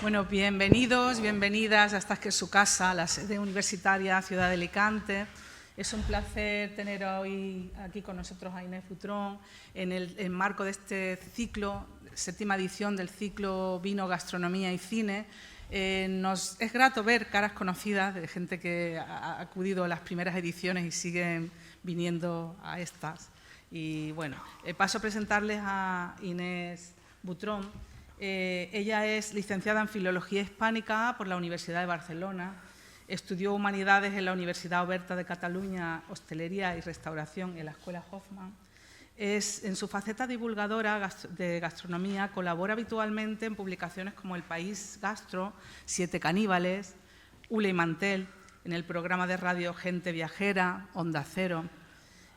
Bueno, bienvenidos, bienvenidas a esta que es su casa, la sede universitaria Ciudad de Alicante. Es un placer tener hoy aquí con nosotros a Inés Butrón en el marco de este ciclo, séptima edición del ciclo Vino, Gastronomía y Cine. Nos es grato ver caras conocidas de gente que ha acudido a las primeras ediciones y siguen viniendo a estas. Y bueno, paso a presentarles a Inés Butrón. Ella es licenciada en Filología Hispánica por la Universidad de Barcelona, estudió Humanidades en la Universidad Oberta de Cataluña, Hostelería y Restauración en la Escuela Hoffman. En su faceta divulgadora de gastronomía, colabora habitualmente en publicaciones como El País Gastro, Siete Caníbales, Hule y Mantel, en el programa de radio Gente Viajera, Onda Cero.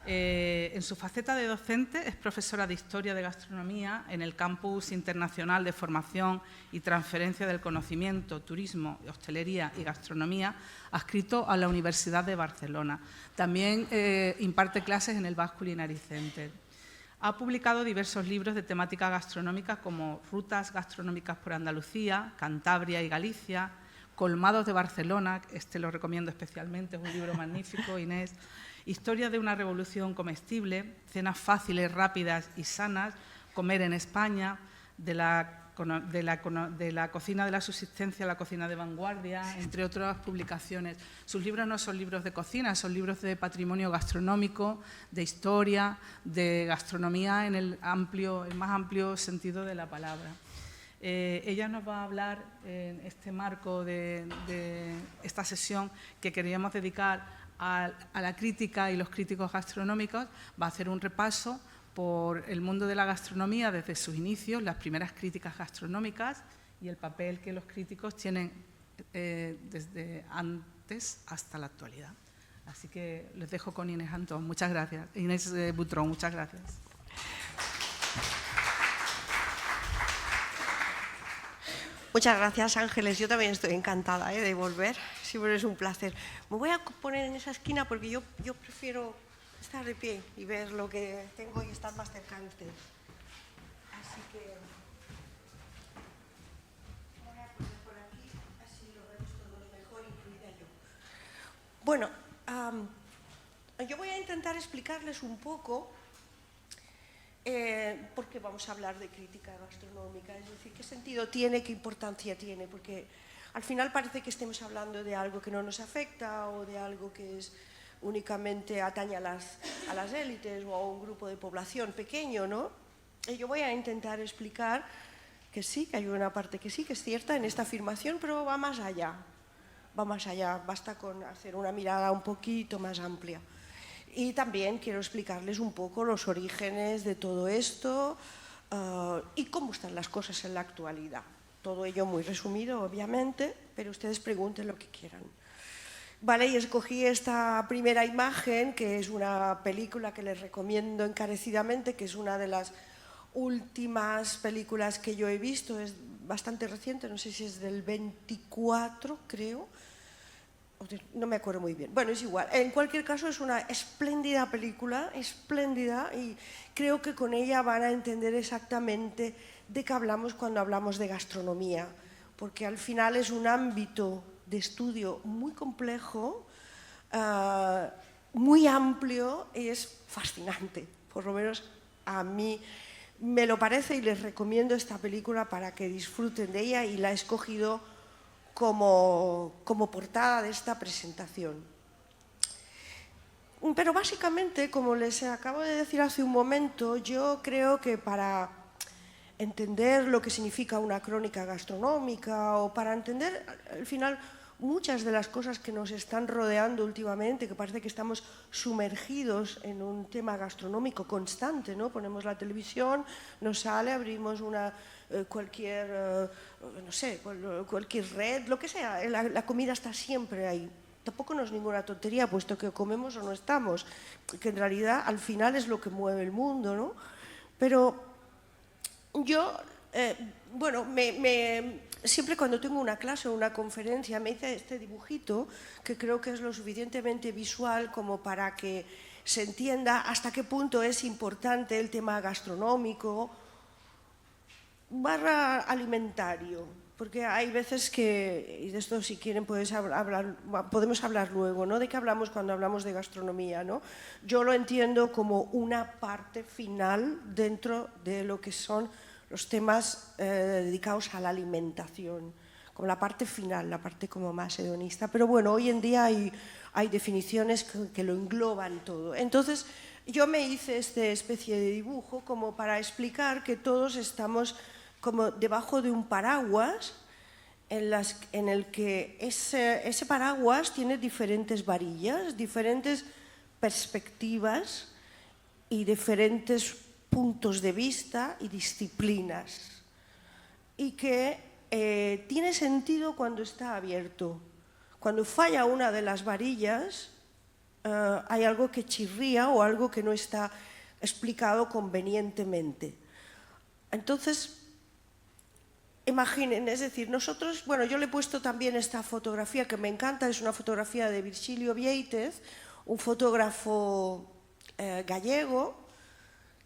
En su faceta de docente es profesora de Historia de Gastronomía en el Campus Internacional de Formación y Transferencia del Conocimiento, Turismo, Hostelería y Gastronomía, adscrito a la Universidad de Barcelona. También imparte clases en el Basque Culinary Center. Ha publicado diversos libros de temática gastronómica como Rutas gastronómicas por Andalucía, Cantabria y Galicia, Colmados de Barcelona, este lo recomiendo especialmente, es un libro magnífico, Inés. Historia de una revolución comestible, cenas fáciles, rápidas y sanas, comer en España, de la cocina de la subsistencia a la cocina de vanguardia, entre otras publicaciones. Sus libros no son libros de cocina, son libros de patrimonio gastronómico, de historia, de gastronomía en el más amplio sentido de la palabra. Ella nos va a hablar en este marco de esta sesión que queríamos dedicar a la crítica y los críticos gastronómicos. Va a hacer un repaso por el mundo de la gastronomía desde sus inicios, las primeras críticas gastronómicas y el papel que los críticos tienen desde antes hasta la actualidad. Así que les dejo con Inés Antón. Muchas gracias. Inés Butrón, muchas gracias. Muchas gracias, Ángeles. Yo también estoy encantada de volver. Siempre es un placer. Me voy a poner en esa esquina porque yo prefiero estar de pie y ver lo que tengo y estar más cerca de ustedes. Así que voy a poner por aquí, así lo vemos todos mejor, incluida yo. Bueno, yo voy a intentar explicarles un poco por qué vamos a hablar de crítica gastronómica, es decir, qué sentido tiene, qué importancia tiene, porque al final parece que estemos hablando de algo que no nos afecta o de algo que es únicamente atañe a las élites o a un grupo de población pequeño, ¿no? Y yo voy a intentar explicar que sí, que hay una parte que sí, que es cierta en esta afirmación, pero va más allá, basta con hacer una mirada un poquito más amplia. Y también quiero explicarles un poco los orígenes de todo esto y cómo están las cosas en la actualidad. Todo ello muy resumido, obviamente, pero ustedes pregunten lo que quieran. Vale, y escogí esta primera imagen, que es una película que les recomiendo encarecidamente, que es una de las últimas películas que yo he visto, es bastante reciente, no sé si es del 24, creo. No me acuerdo muy bien. Bueno, es igual. En cualquier caso, es una espléndida película, espléndida, y creo que con ella van a entender exactamente de qué hablamos cuando hablamos de gastronomía, porque al final es un ámbito de estudio muy complejo, muy amplio, y es fascinante. Por lo menos a mí me lo parece y les recomiendo esta película para que disfruten de ella y la he escogido como portada de esta presentación. Pero básicamente, como les acabo de decir hace un momento, yo creo que para entender lo que significa una crónica gastronómica o para entender al final muchas de las cosas que nos están rodeando últimamente, que parece que estamos sumergidos en un tema gastronómico constante, ¿no? Ponemos la televisión, nos sale, abrimos cualquier red, lo que sea, la comida está siempre ahí. Tampoco no es ninguna tontería, puesto que comemos o no estamos, que en realidad al final es lo que mueve el mundo, ¿no? Pero yo, siempre cuando tengo una clase o una conferencia me hice este dibujito que creo que es lo suficientemente visual como para que se entienda hasta qué punto es importante el tema gastronómico / alimentario, porque hay veces que, y de esto si quieren podemos hablar luego, ¿no? De qué hablamos cuando hablamos de gastronomía, ¿no? Yo lo entiendo como una parte final dentro de lo que son los temas dedicados a la alimentación, como la parte final, la parte como más hedonista. Pero bueno, hoy en día hay definiciones que lo engloban todo. Entonces, yo me hice esta especie de dibujo como para explicar que todos estamos como debajo de un paraguas en el que ese paraguas tiene diferentes varillas, diferentes perspectivas y diferentes puntos de vista y disciplinas, y que tiene sentido cuando está abierto. Cuando falla una de las varillas, hay algo que chirría o algo que no está explicado convenientemente. Entonces, imaginen, es decir, nosotros, bueno, yo le he puesto también esta fotografía que me encanta, es una fotografía de Virgilio Viéitez, un fotógrafo gallego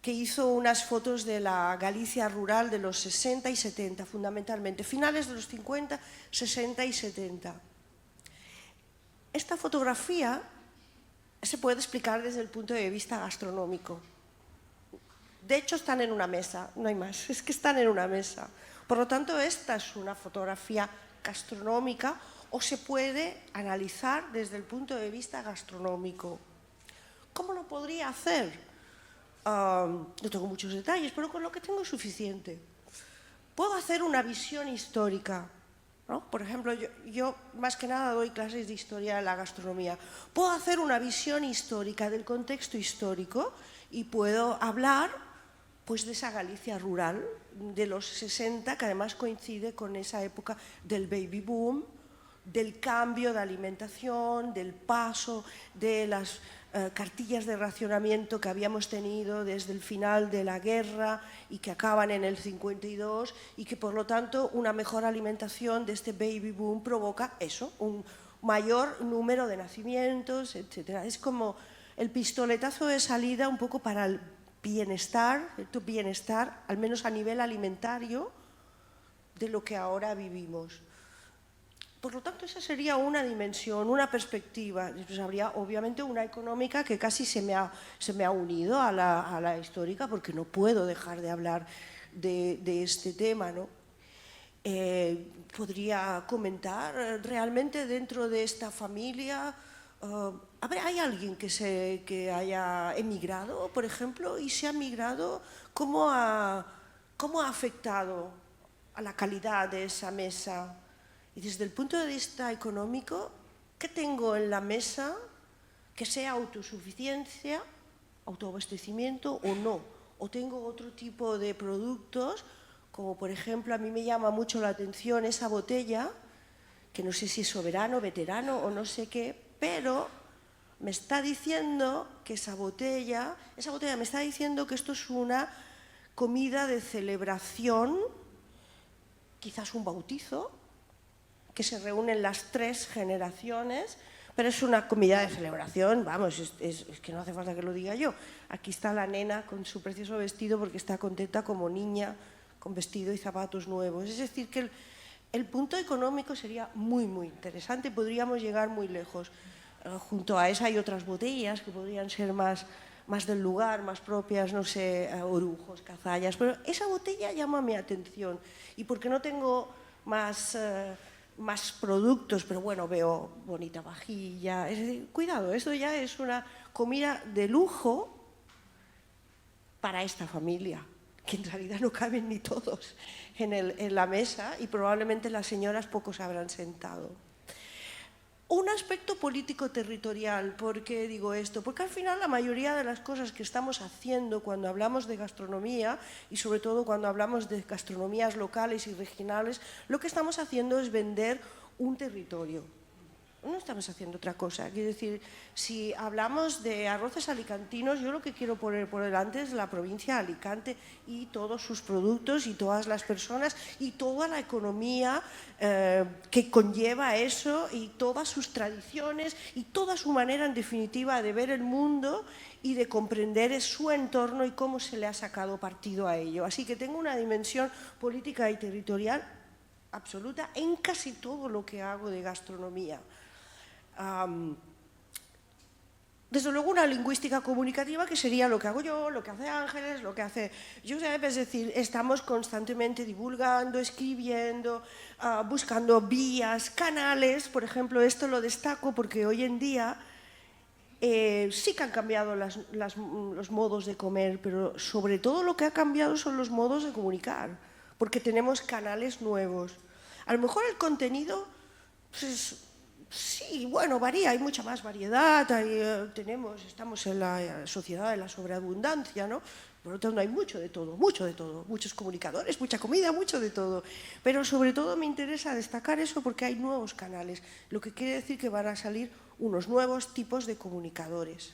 que hizo unas fotos de la Galicia rural de los 60 y 70, fundamentalmente, finales de los 50, 60 y 70. Esta fotografía se puede explicar desde el punto de vista gastronómico. De hecho, están en una mesa, no hay más, es que están en una mesa. Por lo tanto, esta es una fotografía gastronómica o se puede analizar desde el punto de vista gastronómico. ¿Cómo lo podría hacer? No tengo muchos detalles, pero con lo que tengo es suficiente. Puedo hacer una visión histórica, ¿no? Por ejemplo, yo más que nada doy clases de historia de la gastronomía. Puedo hacer una visión histórica del contexto histórico y puedo hablar pues, de esa Galicia rural de los 60, que además coincide con esa época del baby boom, del cambio de alimentación, del paso de las cartillas de racionamiento que habíamos tenido desde el final de la guerra y que acaban en el 52, y que por lo tanto una mejor alimentación de este baby boom provoca eso, un mayor número de nacimientos, etc. Es como el pistoletazo de salida un poco para el bienestar, al menos a nivel alimentario, de lo que ahora vivimos. Por lo tanto, esa sería una dimensión, una perspectiva. Después habría, obviamente, una económica que casi se me ha unido a la histórica, porque no puedo dejar de hablar de este tema, ¿no? Podría comentar realmente dentro de esta familia. ¿Hay alguien que haya emigrado, por ejemplo? Y si ha emigrado, ¿cómo ha afectado a la calidad de esa mesa? Y desde el punto de vista económico, ¿qué tengo en la mesa que sea autosuficiencia, autoabastecimiento o no? ¿O tengo otro tipo de productos, como por ejemplo, a mí me llama mucho la atención esa botella, que no sé si es soberano, veterano o no sé qué, pero me está diciendo que esa botella me está diciendo que esto es una comida de celebración, quizás un bautizo, que se reúnen las 3 generaciones, pero es una comida de celebración, vamos, es que no hace falta que lo diga yo. Aquí está la nena con su precioso vestido porque está contenta como niña, con vestido y zapatos nuevos. Es decir, que el punto económico sería muy, muy interesante, podríamos llegar muy lejos. Junto a esa hay otras botellas que podrían ser más del lugar, más propias, no sé, orujos, cazallas, pero esa botella llama mi atención. Y porque no tengo más productos, pero bueno, veo bonita vajilla. Es decir, cuidado, esto ya es una comida de lujo para esta familia, que en realidad no caben ni todos en la mesa y probablemente las señoras pocos habrán sentado. Un aspecto político-territorial, ¿por qué digo esto? Porque al final la mayoría de las cosas que estamos haciendo cuando hablamos de gastronomía, y sobre todo cuando hablamos de gastronomías locales y regionales, lo que estamos haciendo es vender un territorio. No estamos haciendo otra cosa. Quiero decir, si hablamos de arroces alicantinos, yo lo que quiero poner por delante es la provincia de Alicante y todos sus productos y todas las personas y toda la economía que conlleva eso y todas sus tradiciones y toda su manera, en definitiva, de ver el mundo y de comprender su entorno y cómo se le ha sacado partido a ello. Así que tengo una dimensión política y territorial absoluta en casi todo lo que hago de gastronomía. Desde luego una lingüística comunicativa que sería lo que hago yo, lo que hace Ángeles, lo que hace Josep, es decir, estamos constantemente divulgando, escribiendo, buscando vías, canales. Por ejemplo, esto lo destaco porque hoy en día sí que han cambiado los modos de comer, pero sobre todo lo que ha cambiado son los modos de comunicar, porque tenemos canales nuevos. A lo mejor el contenido, pues, sí, bueno, varía, hay mucha más variedad, estamos en la sociedad de la sobreabundancia, ¿no? Por lo tanto, hay mucho de todo, muchos comunicadores, mucha comida, mucho de todo. Pero sobre todo me interesa destacar eso porque hay nuevos canales, lo que quiere decir que van a salir unos nuevos tipos de comunicadores.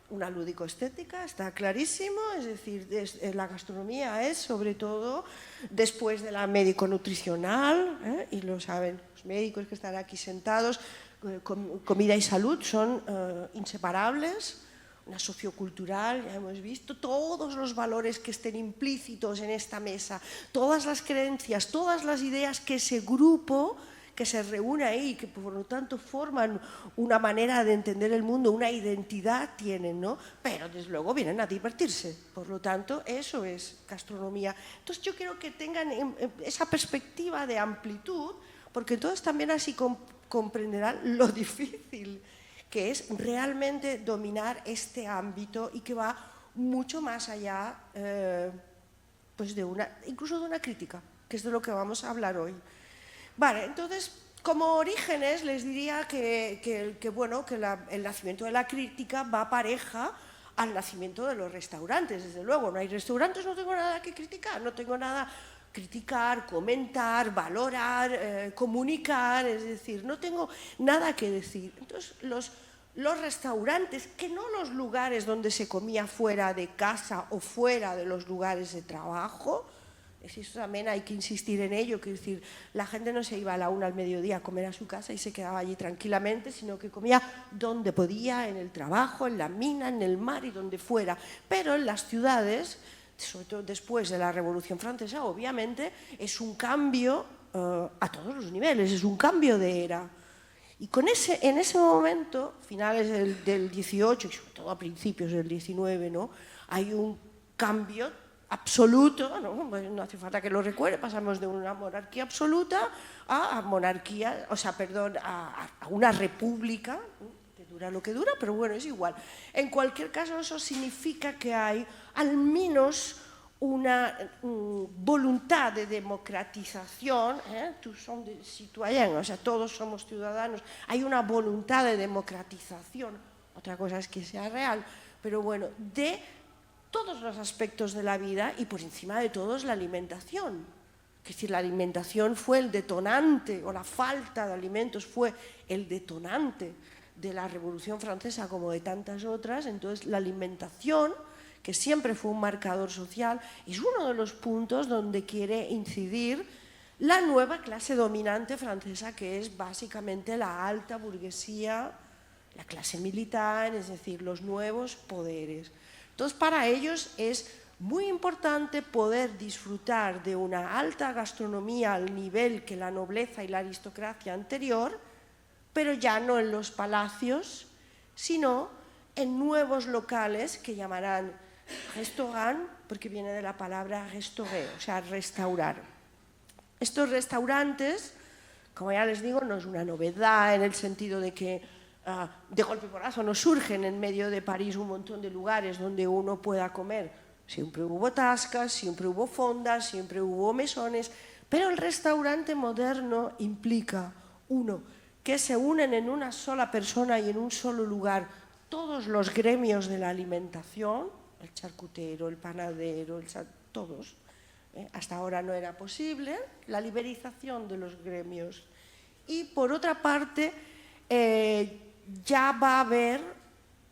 Una lúdico-estética, está clarísimo, es decir, la gastronomía es sobre todo después de la médico-nutricional, y lo saben los médicos que están aquí sentados, comida y salud son inseparables. Una sociocultural, ya hemos visto, todos los valores que estén implícitos en esta mesa, todas las creencias, todas las ideas que ese grupo que se reúne ahí, que por lo tanto forman una manera de entender el mundo, una identidad tienen, ¿no? Pero desde luego vienen a divertirse, por lo tanto eso es gastronomía. Entonces yo quiero que tengan esa perspectiva de amplitud, porque entonces también así comprenderán lo difícil que es realmente dominar este ámbito y que va mucho más allá pues incluso de una crítica, que es de lo que vamos a hablar hoy. Vale, entonces, como orígenes les diría que el nacimiento de la crítica va pareja al nacimiento de los restaurantes. Desde luego, no hay restaurantes, no tengo nada que criticar, no tengo nada criticar, comentar, valorar, comunicar, es decir, no tengo nada que decir. Entonces, los restaurantes, que no los lugares donde se comía fuera de casa o fuera de los lugares de trabajo, eso también hay que insistir en ello, que es decir, la gente no se iba a la 1 al mediodía a comer a su casa y se quedaba allí tranquilamente, sino que comía donde podía, en el trabajo, en la mina, en el mar y donde fuera. Pero en las ciudades, sobre todo después de la Revolución Francesa, obviamente, es un cambio a todos los niveles, es un cambio de era. Y en ese momento, finales del 18 y sobre todo a principios del 19, ¿no? Hay un cambio absoluto, no hace falta que lo recuerde, pasamos de una monarquía absoluta a una república, que dura lo que dura, pero bueno, es igual. En cualquier caso, eso significa que hay al menos una voluntad de democratización, o sea, todos somos ciudadanos, hay una voluntad de democratización, otra cosa es que sea real, pero bueno, de todos los aspectos de la vida y por encima de todos la alimentación. Es decir, la alimentación fue el detonante, o la falta de alimentos fue el detonante de la Revolución Francesa como de tantas otras. Entonces la alimentación, que siempre fue un marcador social, es uno de los puntos donde quiere incidir la nueva clase dominante francesa, que es básicamente la alta burguesía, la clase militar, es decir, los nuevos poderes. Entonces, para ellos es muy importante poder disfrutar de una alta gastronomía al nivel que la nobleza y la aristocracia anterior, pero ya no en los palacios, sino en nuevos locales que llamarán restaurant, porque viene de la palabra restaurer, o sea, restaurar. Estos restaurantes, como ya les digo, no es una novedad en el sentido de que de golpe y porrazo no surgen en medio de París un montón de lugares donde uno pueda comer. Siempre hubo tascas, siempre hubo fondas, siempre hubo mesones, pero el restaurante moderno implica, uno, que se unen en una sola persona y en un solo lugar todos los gremios de la alimentación, el charcutero, el panadero, todos. Hasta ahora no era posible, la liberización de los gremios. Y por otra parte, ya va a haber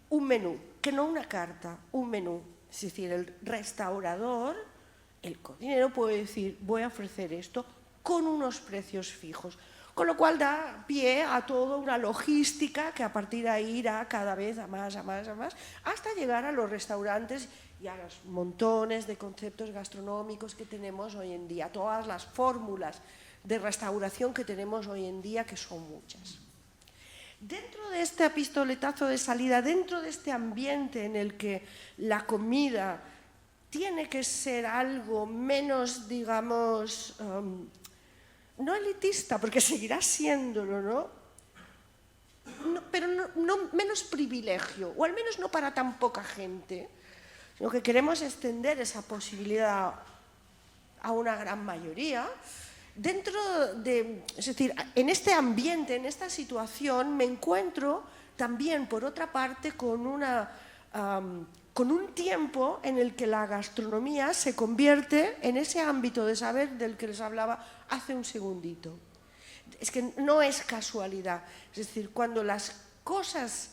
un menú, que no una carta, un menú. Es decir, el restaurador, el cocinero puede decir, voy a ofrecer esto con unos precios fijos. con lo cual da pie a toda una logística que a partir de ahí irá cada vez a más, hasta llegar a los restaurantes y a los montones de conceptos gastronómicos que tenemos hoy en día, todas las fórmulas de restauración que tenemos hoy en día, que son muchas. Dentro de este pistoletazo de salida, dentro de este ambiente en el que la comida tiene que ser algo menos, digamos, no elitista, porque seguirá siéndolo, ¿no? Pero no menos privilegio, o al menos no para tan poca gente, sino que queremos extender esa posibilidad a una gran mayoría. Es decir, en este ambiente, en esta situación, me encuentro también, por otra parte, con un tiempo en el que la gastronomía se convierte en ese ámbito de saber del que les hablaba hace un segundito. Es que no es casualidad. Es decir, cuando las cosas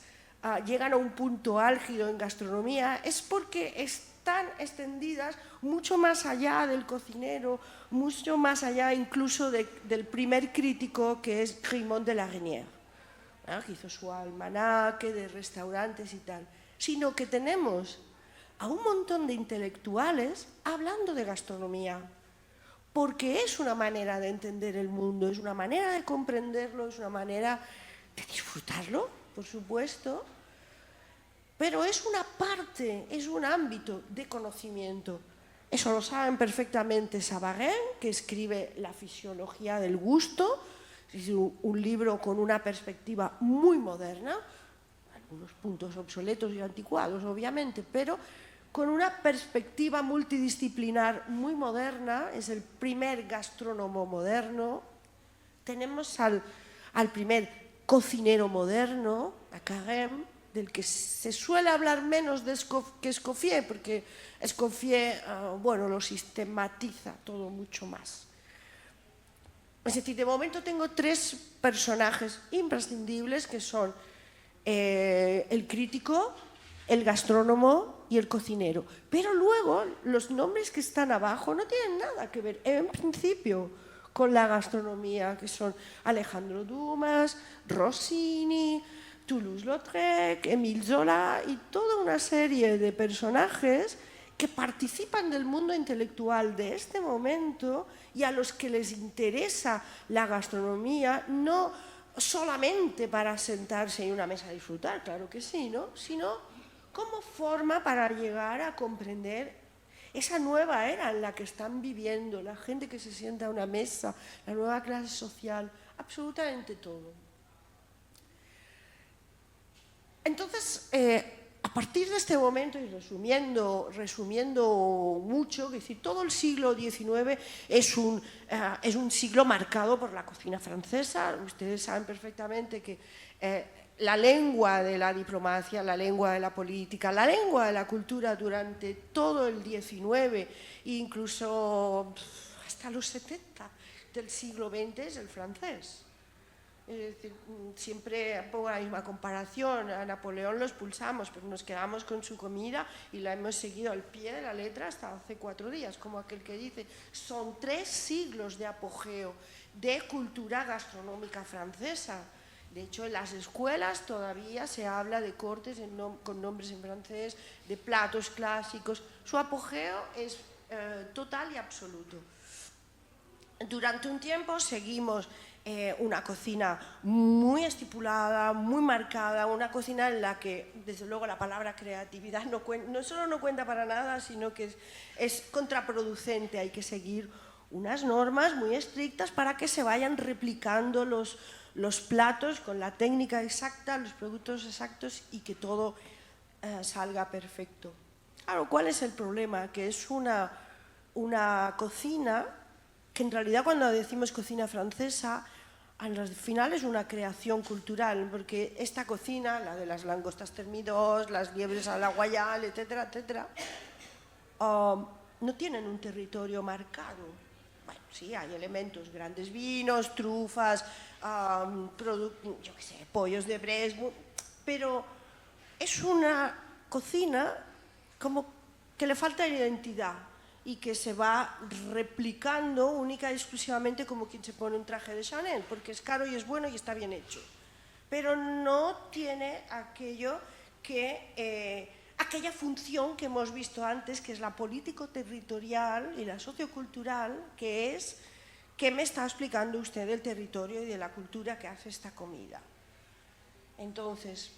llegan a un punto álgido en gastronomía es porque están extendidas mucho más allá del cocinero, mucho más allá incluso del primer crítico, que es Raymond de la Reynière, que hizo su almanaque de restaurantes y tal, sino que tenemos a un montón de intelectuales hablando de gastronomía, porque es una manera de entender el mundo, es una manera de comprenderlo, es una manera de disfrutarlo, por supuesto, pero es una parte, es un ámbito de conocimiento. Eso lo saben perfectamente Savarin, que escribe La fisiología del gusto, es un libro con una perspectiva muy moderna, algunos puntos obsoletos y anticuados, obviamente, pero con una perspectiva multidisciplinar muy moderna. Es el primer gastrónomo moderno. Tenemos al primer cocinero moderno, a Carême, del que se suele hablar menos que Escoffier, porque Escoffier, lo sistematiza todo mucho más. Es decir, de momento tengo 3 personajes imprescindibles, que son el crítico, el gastrónomo y el cocinero. Pero luego los nombres que están abajo no tienen nada que ver, en principio, con la gastronomía, que son Alejandro Dumas, Rossini, Toulouse-Lautrec, Émile Zola y toda una serie de personajes que participan del mundo intelectual de este momento y a los que les interesa la gastronomía, no solamente para sentarse en una mesa a disfrutar, claro que sí, ¿no?, sino como forma para llegar a comprender esa nueva era en la que están viviendo, la gente que se sienta a una mesa, la nueva clase social, absolutamente todo. Entonces, a partir de este momento, y resumiendo mucho, es decir, todo el siglo XIX es un siglo marcado por la cocina francesa. Ustedes saben perfectamente que la lengua de la diplomacia, la lengua de la política, la lengua de la cultura durante todo el XIX, incluso hasta los 70 del siglo XX, es el francés. Es decir, siempre pongo la misma comparación. A Napoleón lo expulsamos, pero nos quedamos con su comida y la hemos seguido al pie de la letra hasta hace 4 días, como aquel que dice. Son 3 siglos de apogeo de cultura gastronómica francesa. De hecho, en las escuelas todavía se habla de cortes con nombres en francés, de platos clásicos. Su apogeo es total y absoluto. Durante un tiempo seguimos una cocina muy estipulada, muy marcada, una cocina en la que, desde luego, la palabra creatividad no solo no cuenta para nada, sino que es contraproducente. Hay que seguir unas normas muy estrictas para que se vayan replicando los platos con la técnica exacta, los productos exactos, y que todo salga perfecto. Claro, ¿cuál es el problema? Que es una cocina que, en realidad, cuando decimos cocina francesa, al final es una creación cultural, porque esta cocina, la de las langostas thermidors, las liebres a la guayale, etcétera, etcétera, no tienen un territorio marcado. Bueno, sí, hay elementos, grandes vinos, trufas, pollos de Brest, pero es una cocina como que le falta identidad. y que se va replicando única y exclusivamente como quien se pone un traje de Chanel, porque es caro y es bueno y está bien hecho. Pero no tiene aquello que, aquella función que hemos visto antes, que es la político-territorial y la sociocultural, que es qué me está explicando usted del territorio y de la cultura que hace esta comida. Entonces,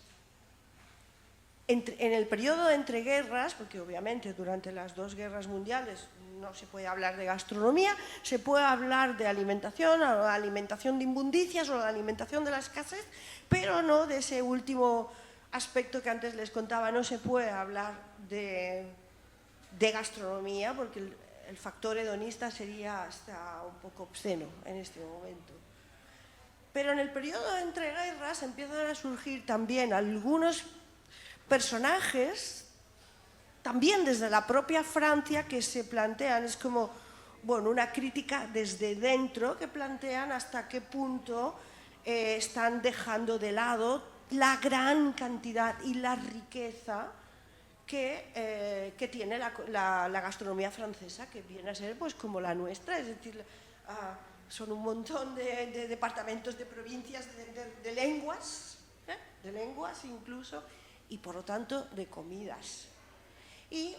en el periodo de entreguerras, porque obviamente durante las dos guerras mundiales no se puede hablar de gastronomía, se puede hablar de alimentación, o de alimentación de inmundicias o de alimentación de la escasez, pero no de ese último aspecto que antes les contaba. No se puede hablar de gastronomía porque el factor hedonista sería hasta un poco obsceno en este momento. Pero en el periodo de entreguerras empiezan a surgir también algunos personajes, también desde la propia Francia, que se plantean, es como, bueno, una crítica desde dentro, que plantean hasta qué punto están dejando de lado la gran cantidad y la riqueza que tiene la gastronomía francesa, que viene a ser pues como la nuestra, es decir, son un montón de departamentos, de provincias, de lenguas incluso, y por lo tanto de comidas. Y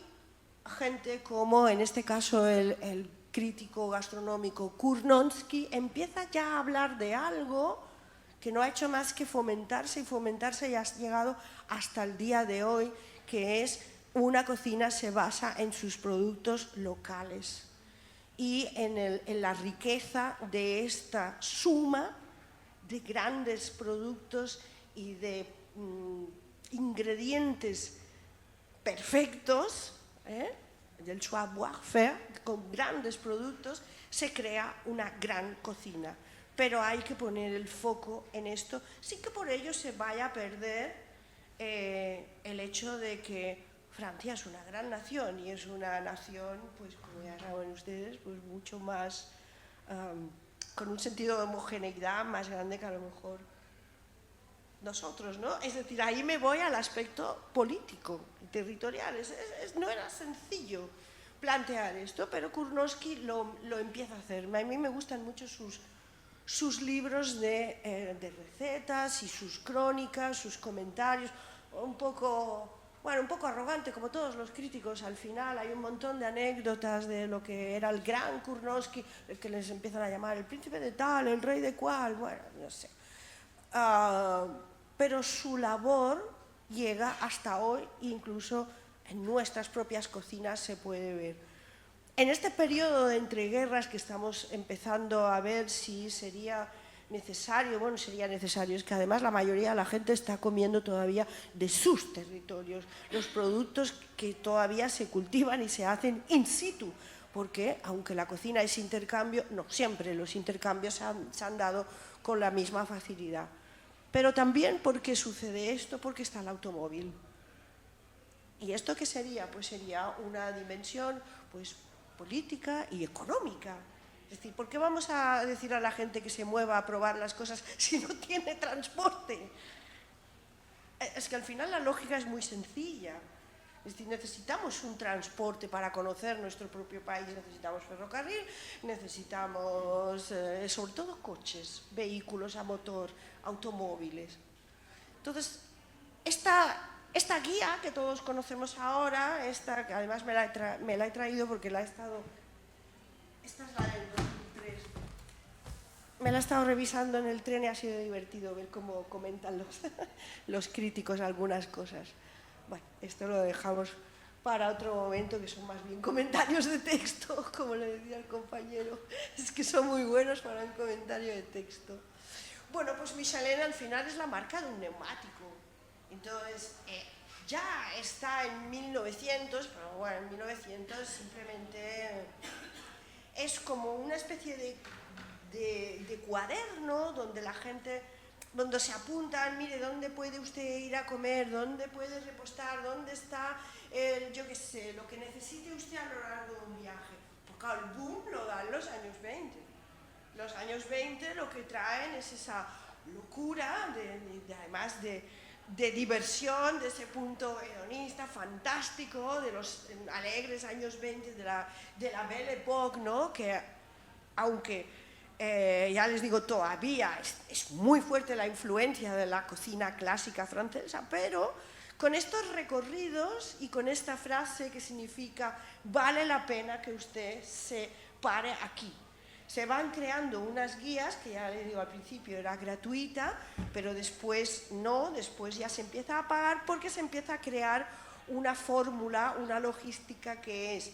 gente como en este caso el crítico gastronómico Kurnonsky empieza ya a hablar de algo que no ha hecho más que fomentarse y ha llegado hasta el día de hoy, que es una cocina se basa en sus productos locales y en la riqueza de esta suma de grandes productos y de ingredientes perfectos, del savoir-faire, con grandes productos, se crea una gran cocina. Pero hay que poner el foco en esto, sin que por ello se vaya a perder el hecho de que Francia es una gran nación y es una nación, pues como ya saben ustedes, pues mucho más, con un sentido de homogeneidad más grande que a lo mejor nosotros, ¿no? Es decir, ahí me voy al aspecto político y territorial. No era sencillo plantear esto, pero Kurnonsky lo empieza a hacer. A mí me gustan mucho sus libros de recetas y sus crónicas, sus comentarios, un poco arrogante, como todos los críticos. Al final hay un montón de anécdotas de lo que era el gran Kurnonsky, el que les empiezan a llamar el príncipe de tal, el rey de cual, bueno, no sé. Pero su labor llega hasta hoy, incluso en nuestras propias cocinas se puede ver. En este periodo de entreguerras que estamos empezando a ver si sería necesario, es que además la mayoría de la gente está comiendo todavía de sus territorios, los productos que todavía se cultivan y se hacen in situ, porque aunque la cocina es intercambio, no siempre los intercambios se han dado con la misma facilidad. Pero también porque sucede esto, porque está el automóvil. ¿Y esto qué sería? Pues sería una dimensión pues, política y económica. Es decir, ¿por qué vamos a decir a la gente que se mueva a probar las cosas si no tiene transporte? Es que al final la lógica es muy sencilla. Es decir, necesitamos un transporte para conocer nuestro propio país, necesitamos ferrocarril, necesitamos sobre todo coches, vehículos a motor, automóviles. Entonces, esta guía que todos conocemos ahora, que además me la he traído porque la he estado... Esta es la del 2003. Me la he estado revisando en el tren y ha sido divertido ver cómo comentan los críticos algunas cosas. Bueno, esto lo dejamos para otro momento, que son más bien comentarios de texto, como le decía el compañero. Es que son muy buenos para un comentario de texto. Bueno, pues Michelin al final es la marca de un neumático. Entonces, ya está en 1900, pero bueno, en 1900 simplemente es como una especie de cuaderno donde la gente... donde se apuntan, mire, ¿dónde puede usted ir a comer? ¿Dónde puede repostar? ¿Dónde está, yo qué sé, lo que necesite usted a lo largo de un viaje? Porque el boom lo dan los años 20. Los años 20 lo que traen es esa locura, además de de diversión, de ese punto hedonista, fantástico, de los alegres años 20 de la Belle Époque, ¿no? Que aunque ya les digo, todavía es muy fuerte la influencia de la cocina clásica francesa, pero con estos recorridos y con esta frase que significa vale la pena que usted se pare aquí. Se van creando unas guías, que ya les digo al principio era gratuita, pero después no, después ya se empieza a pagar porque se empieza a crear una fórmula, una logística que es,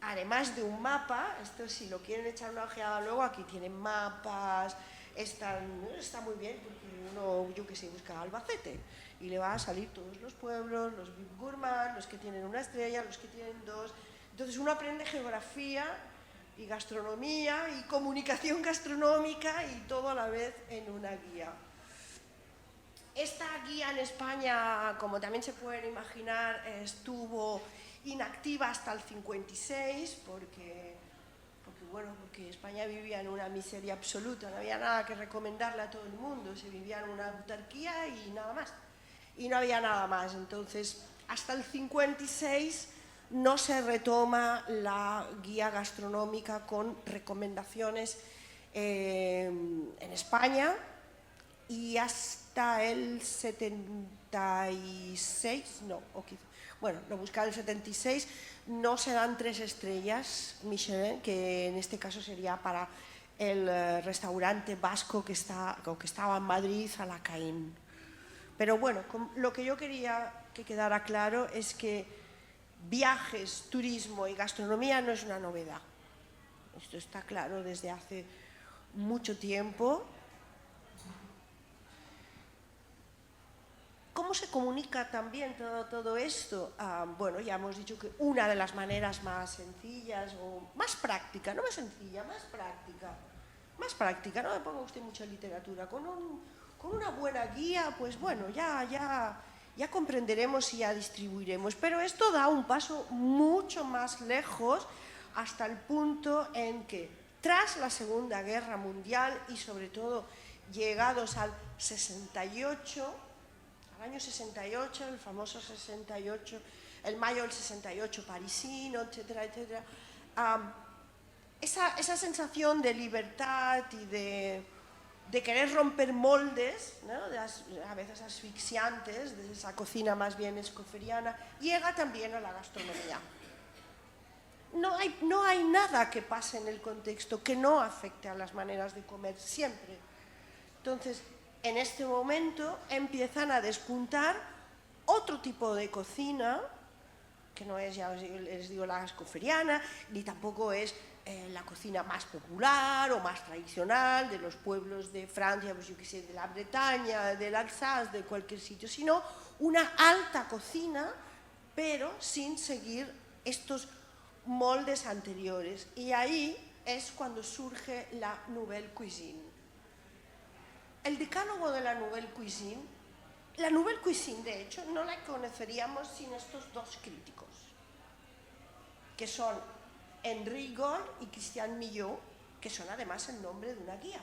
además de un mapa, esto si lo quieren echar una ojeada luego, aquí tienen mapas, está muy bien porque uno, yo que sé, busca Albacete y le va a salir todos los pueblos, los Bib Gourmand, los que tienen una estrella, los que tienen dos. Entonces uno aprende geografía y gastronomía y comunicación gastronómica y todo a la vez en una guía. Esta guía en España, como también se pueden imaginar, estuvo inactiva hasta el 56 porque España vivía en una miseria absoluta, no había nada que recomendarle a todo el mundo, se vivía en una autarquía y nada más, y no había nada más. Entonces, hasta el 56 no se retoma la guía gastronómica con recomendaciones en España, y hasta el 76, no, o quizá, bueno, lo busca el 76, no se dan 3 estrellas Michelin, que en este caso sería para el restaurante vasco que estaba en Madrid, a la Caín. Pero bueno, lo que yo quería que quedara claro es que viajes, turismo y gastronomía no es una novedad. Esto está claro desde hace mucho tiempo. ¿Cómo se comunica también todo esto? Bueno, ya hemos dicho que una de las maneras más sencillas o más práctica, no más sencilla, más práctica, no me ponga usted mucha literatura, con una buena guía, pues bueno, ya comprenderemos y ya distribuiremos, pero esto da un paso mucho más lejos hasta el punto en que tras la Segunda Guerra Mundial y sobre todo llegados al 68, al año 68, el famoso 68, el mayo del 68 parisino, etcétera, etcétera, esa sensación de libertad y de querer romper moldes, ¿no? A veces asfixiantes, de esa cocina más bien escoferiana, llega también a la gastronomía. No hay nada que pase en el contexto que no afecte a las maneras de comer, siempre. Entonces, en este momento empiezan a despuntar otro tipo de cocina, que no es, ya les digo, la escoferiana, ni tampoco es la cocina más popular o más tradicional de los pueblos de Francia, pues yo qué sé, de la Bretaña, del Alsace, de cualquier sitio, sino una alta cocina, pero sin seguir estos moldes anteriores. Y ahí es cuando surge la Nouvelle Cuisine. El decálogo de la Nouvelle Cuisine, de hecho, no la conoceríamos sin estos dos críticos, que son Henri Gold y Christian Millot, que son además el nombre de una guía.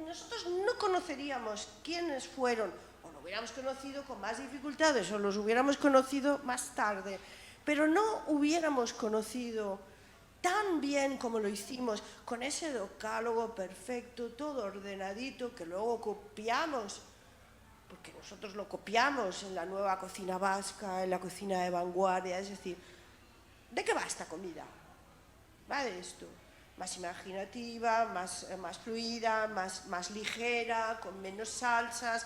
Nosotros no conoceríamos quiénes fueron, o lo hubiéramos conocido con más dificultades, o los hubiéramos conocido más tarde, pero no hubiéramos conocido tan bien como lo hicimos, con ese decálogo perfecto, todo ordenadito, que luego copiamos, porque nosotros lo copiamos en la nueva cocina vasca, en la cocina de vanguardia. Es decir, ¿de qué va esta comida? Va de esto, más imaginativa, más fluida, más ligera, con menos salsas,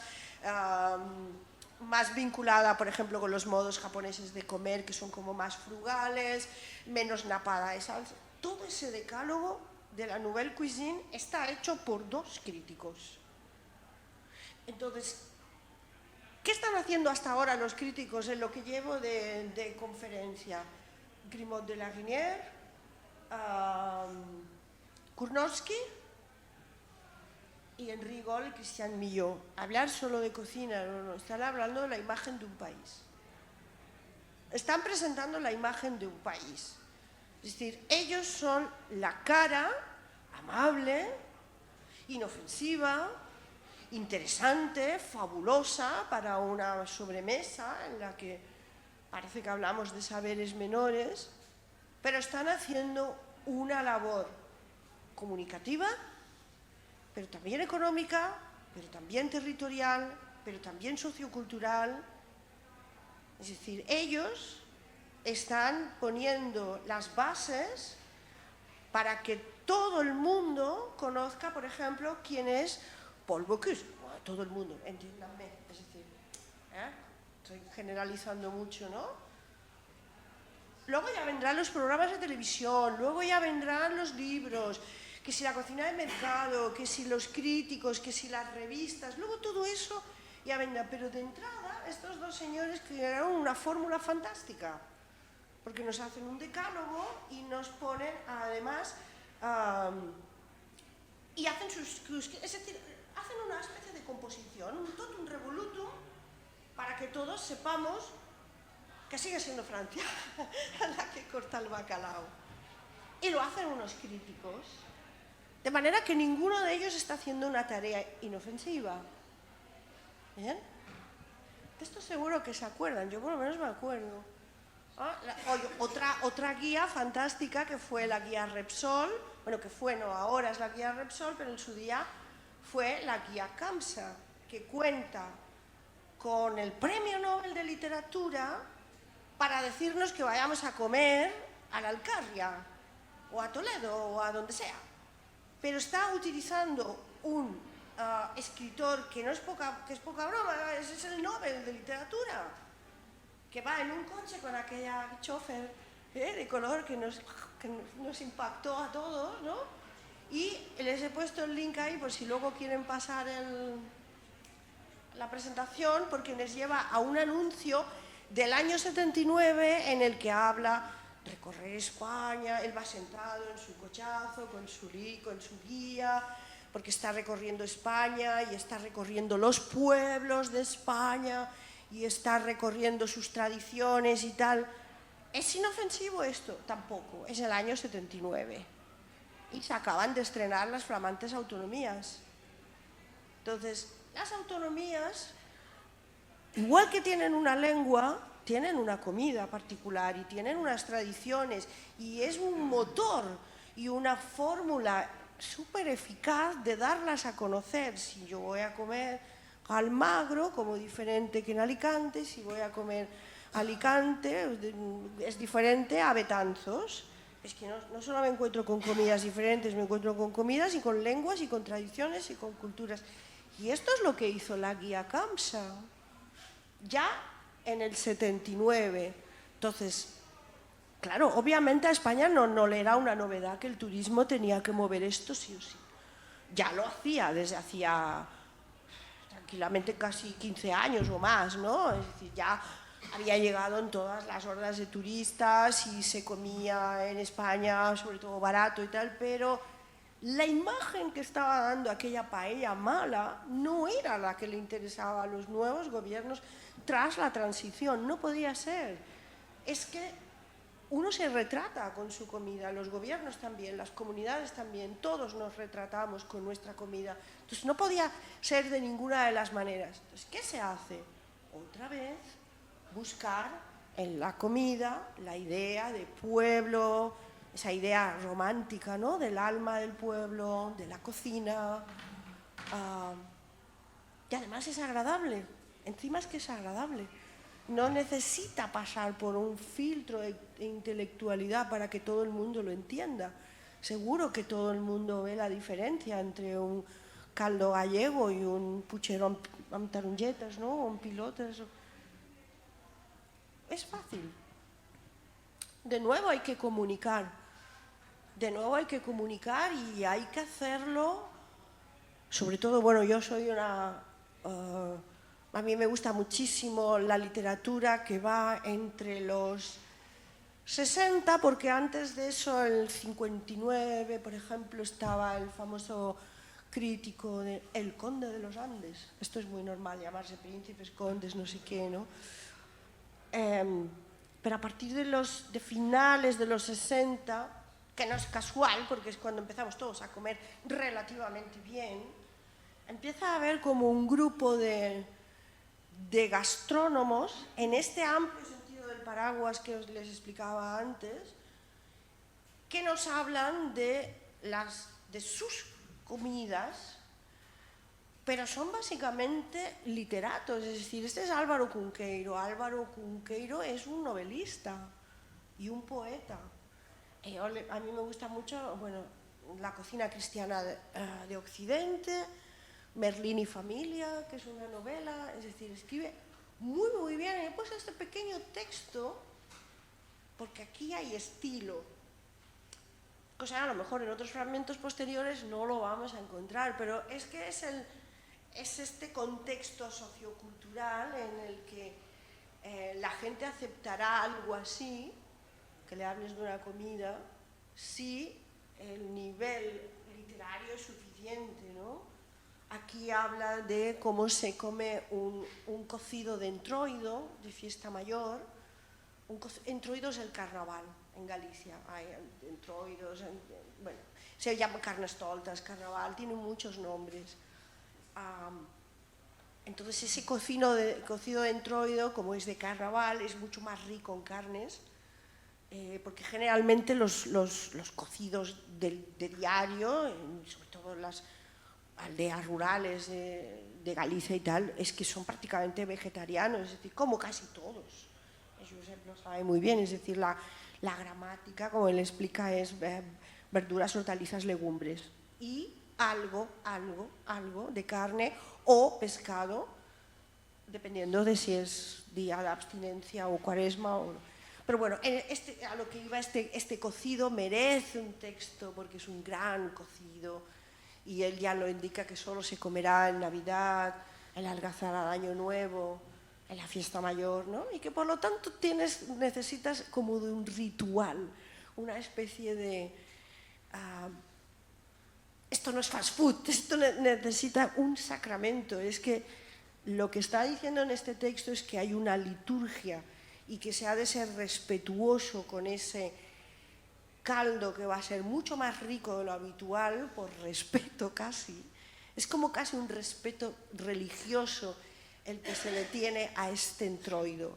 más vinculada, por ejemplo, con los modos japoneses de comer, que son como más frugales, menos napada de salsa. Todo ese decálogo de la Nouvelle Cuisine está hecho por dos críticos. Entonces, ¿qué están haciendo hasta ahora los críticos en lo que llevo de conferencia? Grimaud de la Rinière, Kurnowski y Henri Gold y Christian Millot. Hablar solo de cocina, no, están hablando de la imagen de un país. Están presentando la imagen de un país. Es decir, ellos son la cara amable, inofensiva interesante, fabulosa para una sobremesa en la que parece que hablamos de saberes menores, pero están haciendo una labor comunicativa, pero también económica, pero también territorial, pero también sociocultural. Es decir, ellos están poniendo las bases para que todo el mundo conozca, por ejemplo, quién es Paul Bocuse. Bueno, todo el mundo, entiéndanme, es decir, estoy generalizando mucho, ¿no? Luego ya vendrán los programas de televisión, luego ya vendrán los libros, que si la cocina de mercado, que si los críticos, que si las revistas, luego todo eso ya vendrá. Pero de entrada, estos dos señores crearon una fórmula fantástica, porque nos hacen un decálogo y nos ponen, además, y hacen es decir, hacen una especie de composición, un totum revolutum, para que todos sepamos que sigue siendo Francia la que corta el bacalao. Y lo hacen unos críticos, de manera que ninguno de ellos está haciendo una tarea inofensiva. ¿Bien? De esto seguro que se acuerdan, yo por lo menos me acuerdo. Otra guía fantástica que fue la guía Repsol, bueno, que fue, no, ahora es la guía Repsol, pero en su día fue la guía CAMSA, que cuenta con el Premio Nobel de Literatura para decirnos que vayamos a comer a la Alcarria, o a Toledo, o a donde sea. Pero está utilizando un escritor que es poca broma, es el Nobel de Literatura, que va en un coche con aquella chofer de color que nos impactó a todos, ¿no? Y les he puesto el link ahí por si luego quieren pasar la presentación, porque les lleva a un anuncio del año 79 en el que habla recorrer España. Él va sentado en su cochazo con su guía, porque está recorriendo España y está recorriendo los pueblos de España y está recorriendo sus tradiciones y tal. ¿Es inofensivo esto? Tampoco. Es el año 79 y se acaban de estrenar las flamantes autonomías. Entonces, las autonomías, igual que tienen una lengua, tienen una comida particular y tienen unas tradiciones, y es un motor y una fórmula súper eficaz de darlas a conocer. Si yo voy a comer Almagro, como diferente que en Alicante; si voy a comer Alicante, es diferente a Betanzos. Es que no solo me encuentro con comidas diferentes, me encuentro con comidas y con lenguas y con tradiciones y con culturas. Y esto es lo que hizo la guía CAMSA, ya en el 79. Entonces, claro, obviamente a España no le era una novedad que el turismo tenía que mover esto sí o sí. Ya lo hacía desde hacía tranquilamente casi 15 años o más, ¿no? Es decir, ya había llegado en todas las hordas de turistas y se comía en España, sobre todo barato y tal, pero la imagen que estaba dando aquella paella mala no era la que le interesaba a los nuevos gobiernos tras la transición. No podía ser. Es que uno se retrata con su comida, los gobiernos también, las comunidades también, todos nos retratamos con nuestra comida. Entonces no podía ser de ninguna de las maneras. Entonces, ¿qué se hace? Otra vez buscar en la comida la idea de pueblo, esa idea romántica, ¿no?, del alma del pueblo, de la cocina. Y además es agradable, encima es que es agradable. No necesita pasar por un filtro de intelectualidad para que todo el mundo lo entienda. Seguro que todo el mundo ve la diferencia entre un caldo gallego y un pucherón amb tarongetes, ¿no?, o amb pilotes. Es fácil. De nuevo hay que comunicar. De nuevo hay que comunicar y hay que hacerlo. Sobre todo, bueno, yo soy una... a mí me gusta muchísimo la literatura que va entre los 60, porque antes de eso, el 59, por ejemplo, estaba el famoso crítico de El Conde de los Andes. Esto es muy normal, llamarse príncipes, condes, no sé qué, ¿no? Pero a partir de finales de los 60, que no es casual, porque es cuando empezamos todos a comer relativamente bien, empieza a haber como un grupo de gastrónomos en este amplio sentido del paraguas que les explicaba antes, que nos hablan de sus comidas, pero son básicamente literatos. Es decir, este es Álvaro Cunqueiro. Álvaro Cunqueiro es un novelista y un poeta. A mí me gusta mucho, bueno, la cocina cristiana de Occidente, Merlín y familia, que es una novela. Es decir, escribe muy, muy bien. Y he puesto este pequeño texto porque aquí hay estilo, cosa a lo mejor en otros fragmentos posteriores no lo vamos a encontrar, pero es que es este contexto sociocultural en el que la gente aceptará algo así, que le hables de una comida, si el nivel literario es suficiente, ¿no? Aquí habla de cómo se come un cocido de entroido, de fiesta mayor. Entroido es el carnaval en Galicia, hay entroidos, bueno, se llama carnestoltas, carnaval, tiene muchos nombres. Entonces ese cocido de entroido, como es de carnaval, es mucho más rico en carnes, porque generalmente los cocidos de diario, sobre todo en las aldeas rurales de Galicia y tal, es que son prácticamente vegetarianos, es decir, como casi todos. Josep lo sabe muy bien, es decir, la gramática, como él explica, es verduras, hortalizas, legumbres y algo de carne o pescado, dependiendo de si es día de abstinencia o cuaresma o no. Pero bueno, a lo que iba este cocido merece un texto porque es un gran cocido y él ya lo indica que solo se comerá en Navidad, en la algazara de Año Nuevo, en la fiesta mayor, ¿no? Y que por lo tanto necesitas como de un ritual, una especie de... esto no es fast food, esto necesita un sacramento. Es que lo que está diciendo en este texto es que hay una liturgia y que se ha de ser respetuoso con ese caldo que va a ser mucho más rico de lo habitual, por respeto casi. Es como casi un respeto religioso el que se le tiene a este entroido.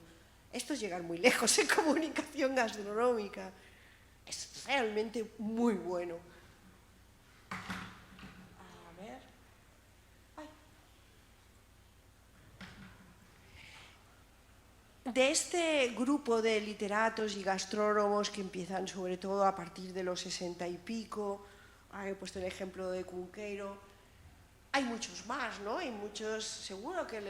Esto es llegar muy lejos en comunicación gastronómica. Es realmente muy bueno. A ver. Ay. De este grupo de literatos y gastrónomos que empiezan sobre todo a partir de los 60 y pico, he puesto el ejemplo de Cunqueiro, hay muchos más, ¿no? Hay muchos, seguro que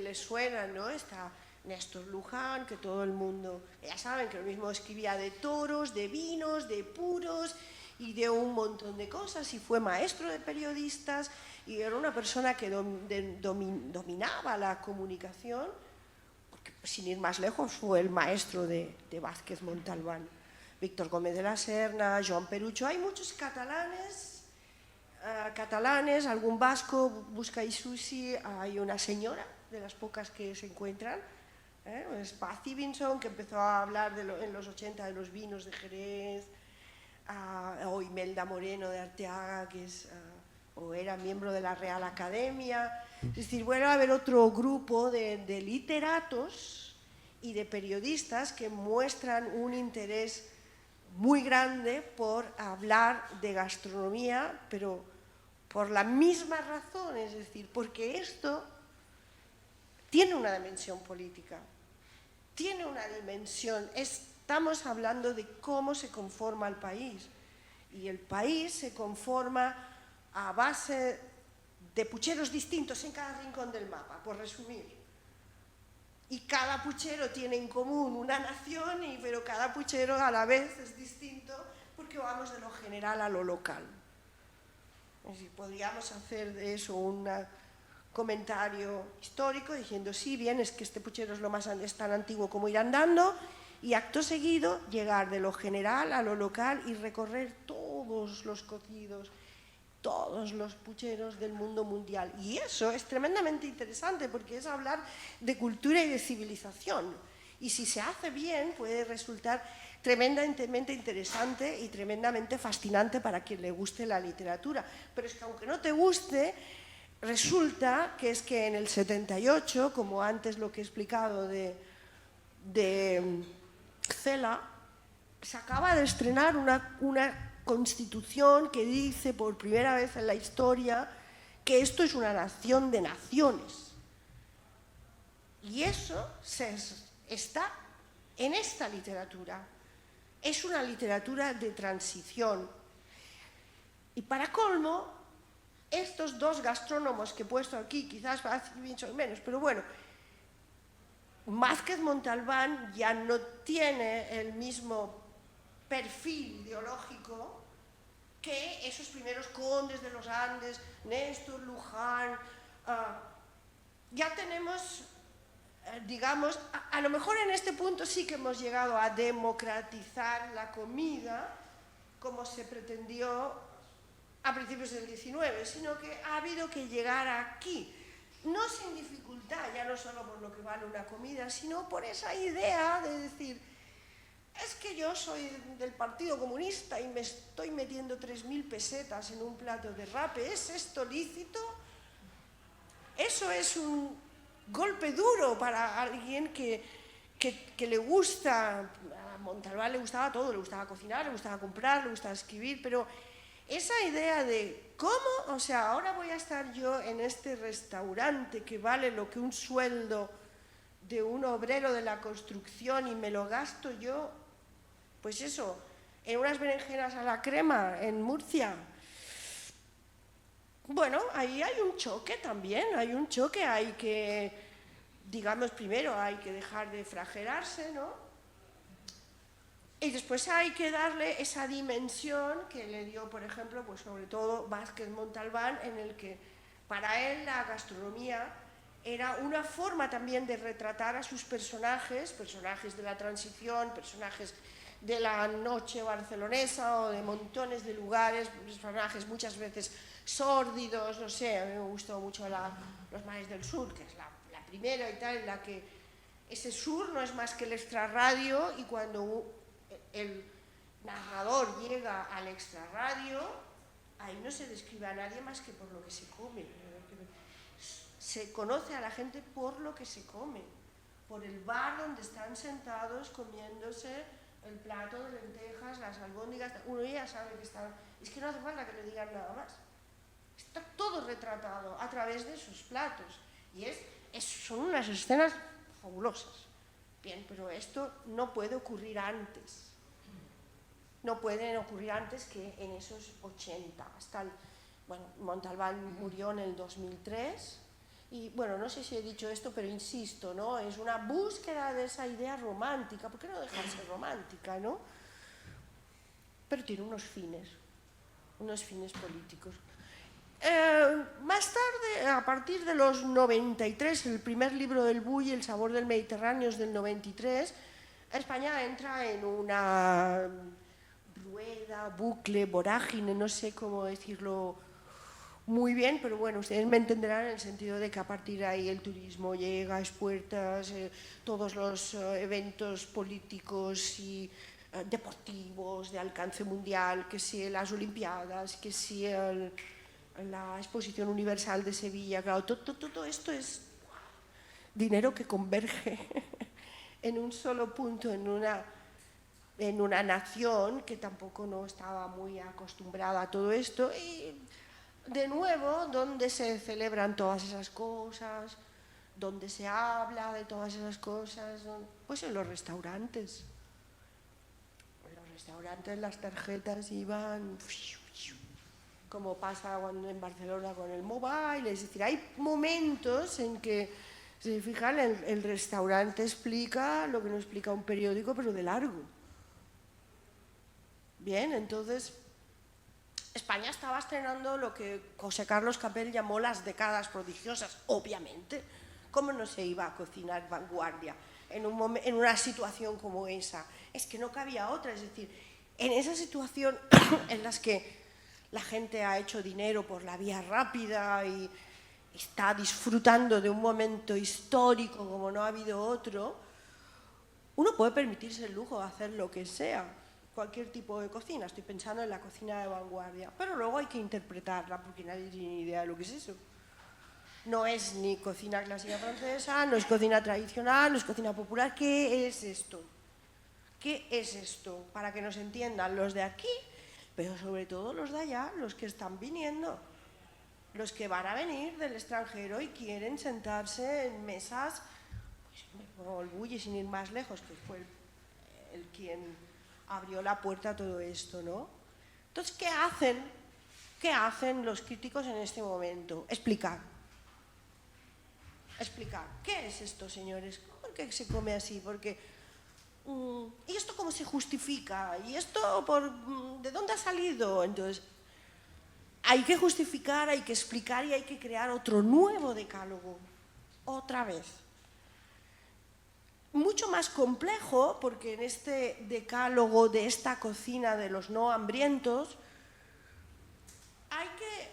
les suenan, ¿no? Está Néstor Luján, que todo el mundo, ya saben que lo mismo escribía de toros, de vinos, de puros y de un montón de cosas, y fue maestro de periodistas y era una persona que dominaba la comunicación, porque sin ir más lejos fue el maestro de Vázquez Montalbán, Víctor Gómez de la Serna, Joan Perucho. Hay muchos catalanes, algún vasco, Busca y Susi, hay una señora de las pocas que se encuentran, es Paz Stevenson, que empezó a hablar en los 80 de los vinos de Jerez, o Imelda Moreno de Arteaga, que o era miembro de la Real Academia. Es decir, bueno, va a haber otro grupo de literatos y de periodistas que muestran un interés muy grande por hablar de gastronomía, pero por la misma razón, es decir, porque esto tiene una dimensión política, tiene una dimensión, estamos hablando de cómo se conforma el país, y el país se conforma a base de pucheros distintos en cada rincón del mapa, por resumir. Y cada puchero tiene en común una nación, pero cada puchero a la vez es distinto porque vamos de lo general a lo local. Es decir, podríamos hacer de eso un comentario histórico diciendo, sí, bien, es que este puchero es tan antiguo como ir andando, y acto seguido llegar de lo general a lo local y recorrer todos los cocidos, todos los pucheros del mundo mundial. Y eso es tremendamente interesante porque es hablar de cultura y de civilización. Y si se hace bien puede resultar tremendamente interesante y tremendamente fascinante para quien le guste la literatura. Pero es que aunque no te guste, resulta que es que en el 78, como antes lo que he explicado de Cela, se acaba de estrenar una constitución que dice por primera vez en la historia que esto es una nación de naciones. Y eso está en esta literatura. Es una literatura de transición. Y para colmo, estos dos gastrónomos que he puesto aquí, quizás mucho menos, pero bueno, Vázquez Montalbán ya no tiene el mismo perfil ideológico que esos primeros condes de los Andes, Néstor, Luján. Ya tenemos, digamos, a lo mejor en este punto sí que hemos llegado a democratizar la comida como se pretendió a principios del 19, sino que ha habido que llegar aquí, no sin dificultad, ya no solo por lo que vale una comida, sino por esa idea de decir, es que yo soy del Partido Comunista y me estoy metiendo 3.000 pesetas en un plato de rape, ¿es esto lícito? Eso es un golpe duro para alguien que le gusta. A Montalbán le gustaba todo, le gustaba cocinar, le gustaba comprar, le gustaba escribir, pero esa idea de cómo, o sea, ahora voy a estar yo en este restaurante que vale lo que un sueldo de un obrero de la construcción y me lo gasto yo, pues eso, en unas berenjenas a la crema en Murcia. Bueno, ahí hay un choque también, hay un choque, hay que, digamos, primero hay que dejar de flagelarse, ¿no? Y después hay que darle esa dimensión que le dio, por ejemplo, pues sobre todo Vázquez Montalbán, en el que para él la gastronomía era una forma también de retratar a sus personajes, personajes de la transición, personajes de la noche barcelonesa o de montones de lugares, personajes muchas veces sórdidos, no sé, a mí me gustó mucho Los Mares del Sur, que es la primera y tal, en la que ese sur no es más que el extrarradio y cuando el narrador llega al extrarradio, ahí no se describe a nadie más que por lo que se come. Se conoce a la gente por lo que se come, por el bar donde están sentados comiéndose el plato de lentejas, las albóndigas, uno ya sabe que están, es que no hace falta que le digan nada más. Está todo retratado a través de sus platos y son unas escenas fabulosas. Bien, pero esto no puede ocurrir antes. No pueden ocurrir antes que en esos 80. Bueno, Montalbán murió en el 2003 y, bueno, no sé si he dicho esto, pero insisto, ¿no? Es una búsqueda de esa idea romántica. ¿Por qué no dejarse romántica, no? Pero tiene unos fines políticos. Más tarde, a partir de los 93, el primer libro del Bulli, El sabor del Mediterráneo, es del 93, España entra en una rueda, bucle, vorágine, no sé cómo decirlo muy bien, pero bueno, ustedes me entenderán en el sentido de que a partir de ahí el turismo llega a expuertas, todos los eventos políticos y deportivos de alcance mundial, que si las Olimpiadas, que si la Exposición Universal de Sevilla, claro, todo esto es dinero que converge en un solo punto, en una nación que tampoco no estaba muy acostumbrada a todo esto, y de nuevo, donde se celebran todas esas cosas, donde se habla de todas esas cosas, pues en los restaurantes. En los restaurantes las tarjetas iban, como pasa en Barcelona con el mobile, es decir, hay momentos en que, si se fijan, el restaurante explica lo que no explica un periódico, pero de largo. Bien, entonces, España estaba estrenando lo que José Carlos Capel llamó las décadas prodigiosas, obviamente. ¿Cómo no se iba a cocinar vanguardia en una situación como esa? Es que no cabía otra, es decir, en esa situación en las que la gente ha hecho dinero por la vía rápida y está disfrutando de un momento histórico como no ha habido otro, uno puede permitirse el lujo de hacer lo que sea, cualquier tipo de cocina. Estoy pensando en la cocina de vanguardia, pero luego hay que interpretarla porque nadie tiene ni idea de lo que es eso. No es ni cocina clásica francesa, no es cocina tradicional, no es cocina popular. ¿Qué es esto? ¿Qué es esto? Para que nos entiendan los de aquí, pero sobre todo los de allá, los que están viniendo, los que van a venir del extranjero y quieren sentarse en mesas, pues, como el Bulli, sin ir más lejos, que fue el quien abrió la puerta a todo esto, ¿no? Entonces, ¿qué hacen? ¿Qué hacen los críticos en este momento? Explicar. ¿Qué es esto, señores? ¿Por qué se come así? Porque ¿y esto cómo se justifica? ¿Y esto de dónde ha salido? Entonces, hay que justificar, hay que explicar y hay que crear otro nuevo decálogo, otra vez. Mucho más complejo, porque en este decálogo de esta cocina de los no hambrientos, hay que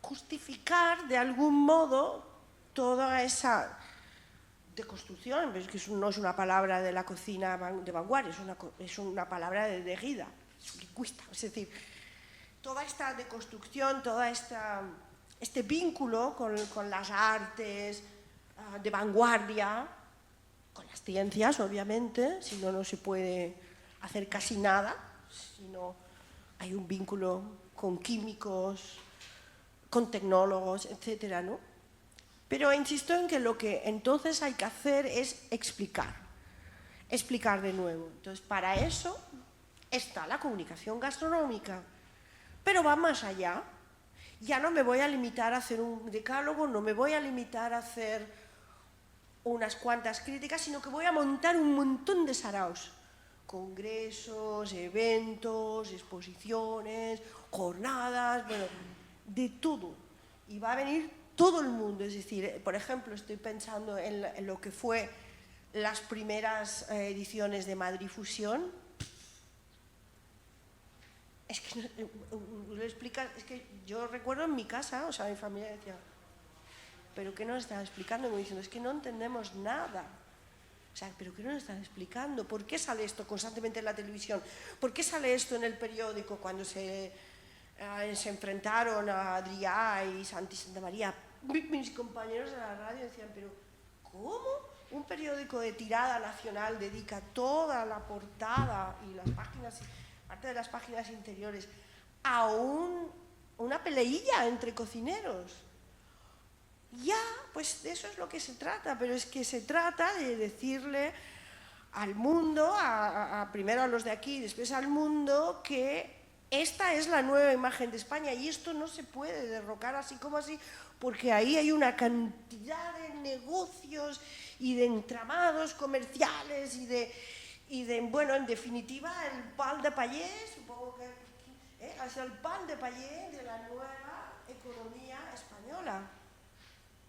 justificar de algún modo toda esa deconstrucción, es que no es una palabra de la cocina de vanguardia, es una palabra de Derrida, es un lingüista, es decir, toda esta deconstrucción, todo este vínculo con las artes de vanguardia, con las ciencias, obviamente, si no, no se puede hacer casi nada, si no hay un vínculo con químicos, con tecnólogos, etcétera, ¿no? Pero insisto en que lo que entonces hay que hacer es explicar de nuevo. Entonces, para eso está la comunicación gastronómica, pero va más allá. Ya no me voy a limitar a hacer un decálogo, no me voy a limitar a hacer unas cuantas críticas, sino que voy a montar un montón de saraos, congresos, eventos, exposiciones, jornadas, bueno, de todo. Y va a venir todo el mundo, es decir, por ejemplo, estoy pensando en lo que fue las primeras ediciones de Madrid Fusión. Es que lo explica, es que yo recuerdo en mi casa, o sea, mi familia decía, ¿pero qué nos están explicando? Y me diciendo, es que no entendemos nada. O sea, ¿pero qué nos están explicando? ¿Por qué sale esto constantemente en la televisión? ¿Por qué sale esto en el periódico cuando se enfrentaron a Adrià y Santa María? Mis compañeros de la radio decían, pero ¿cómo un periódico de tirada nacional dedica toda la portada y las páginas, parte de las páginas interiores, a una peleilla entre cocineros? Ya, pues de eso es lo que se trata, pero es que se trata de decirle al mundo, primero a los de aquí y después al mundo, que esta es la nueva imagen de España y esto no se puede derrocar así como así, porque ahí hay una cantidad de negocios y de entramados comerciales y de bueno, en definitiva, el pan de payé, supongo que es el pan de payé de la nueva economía española.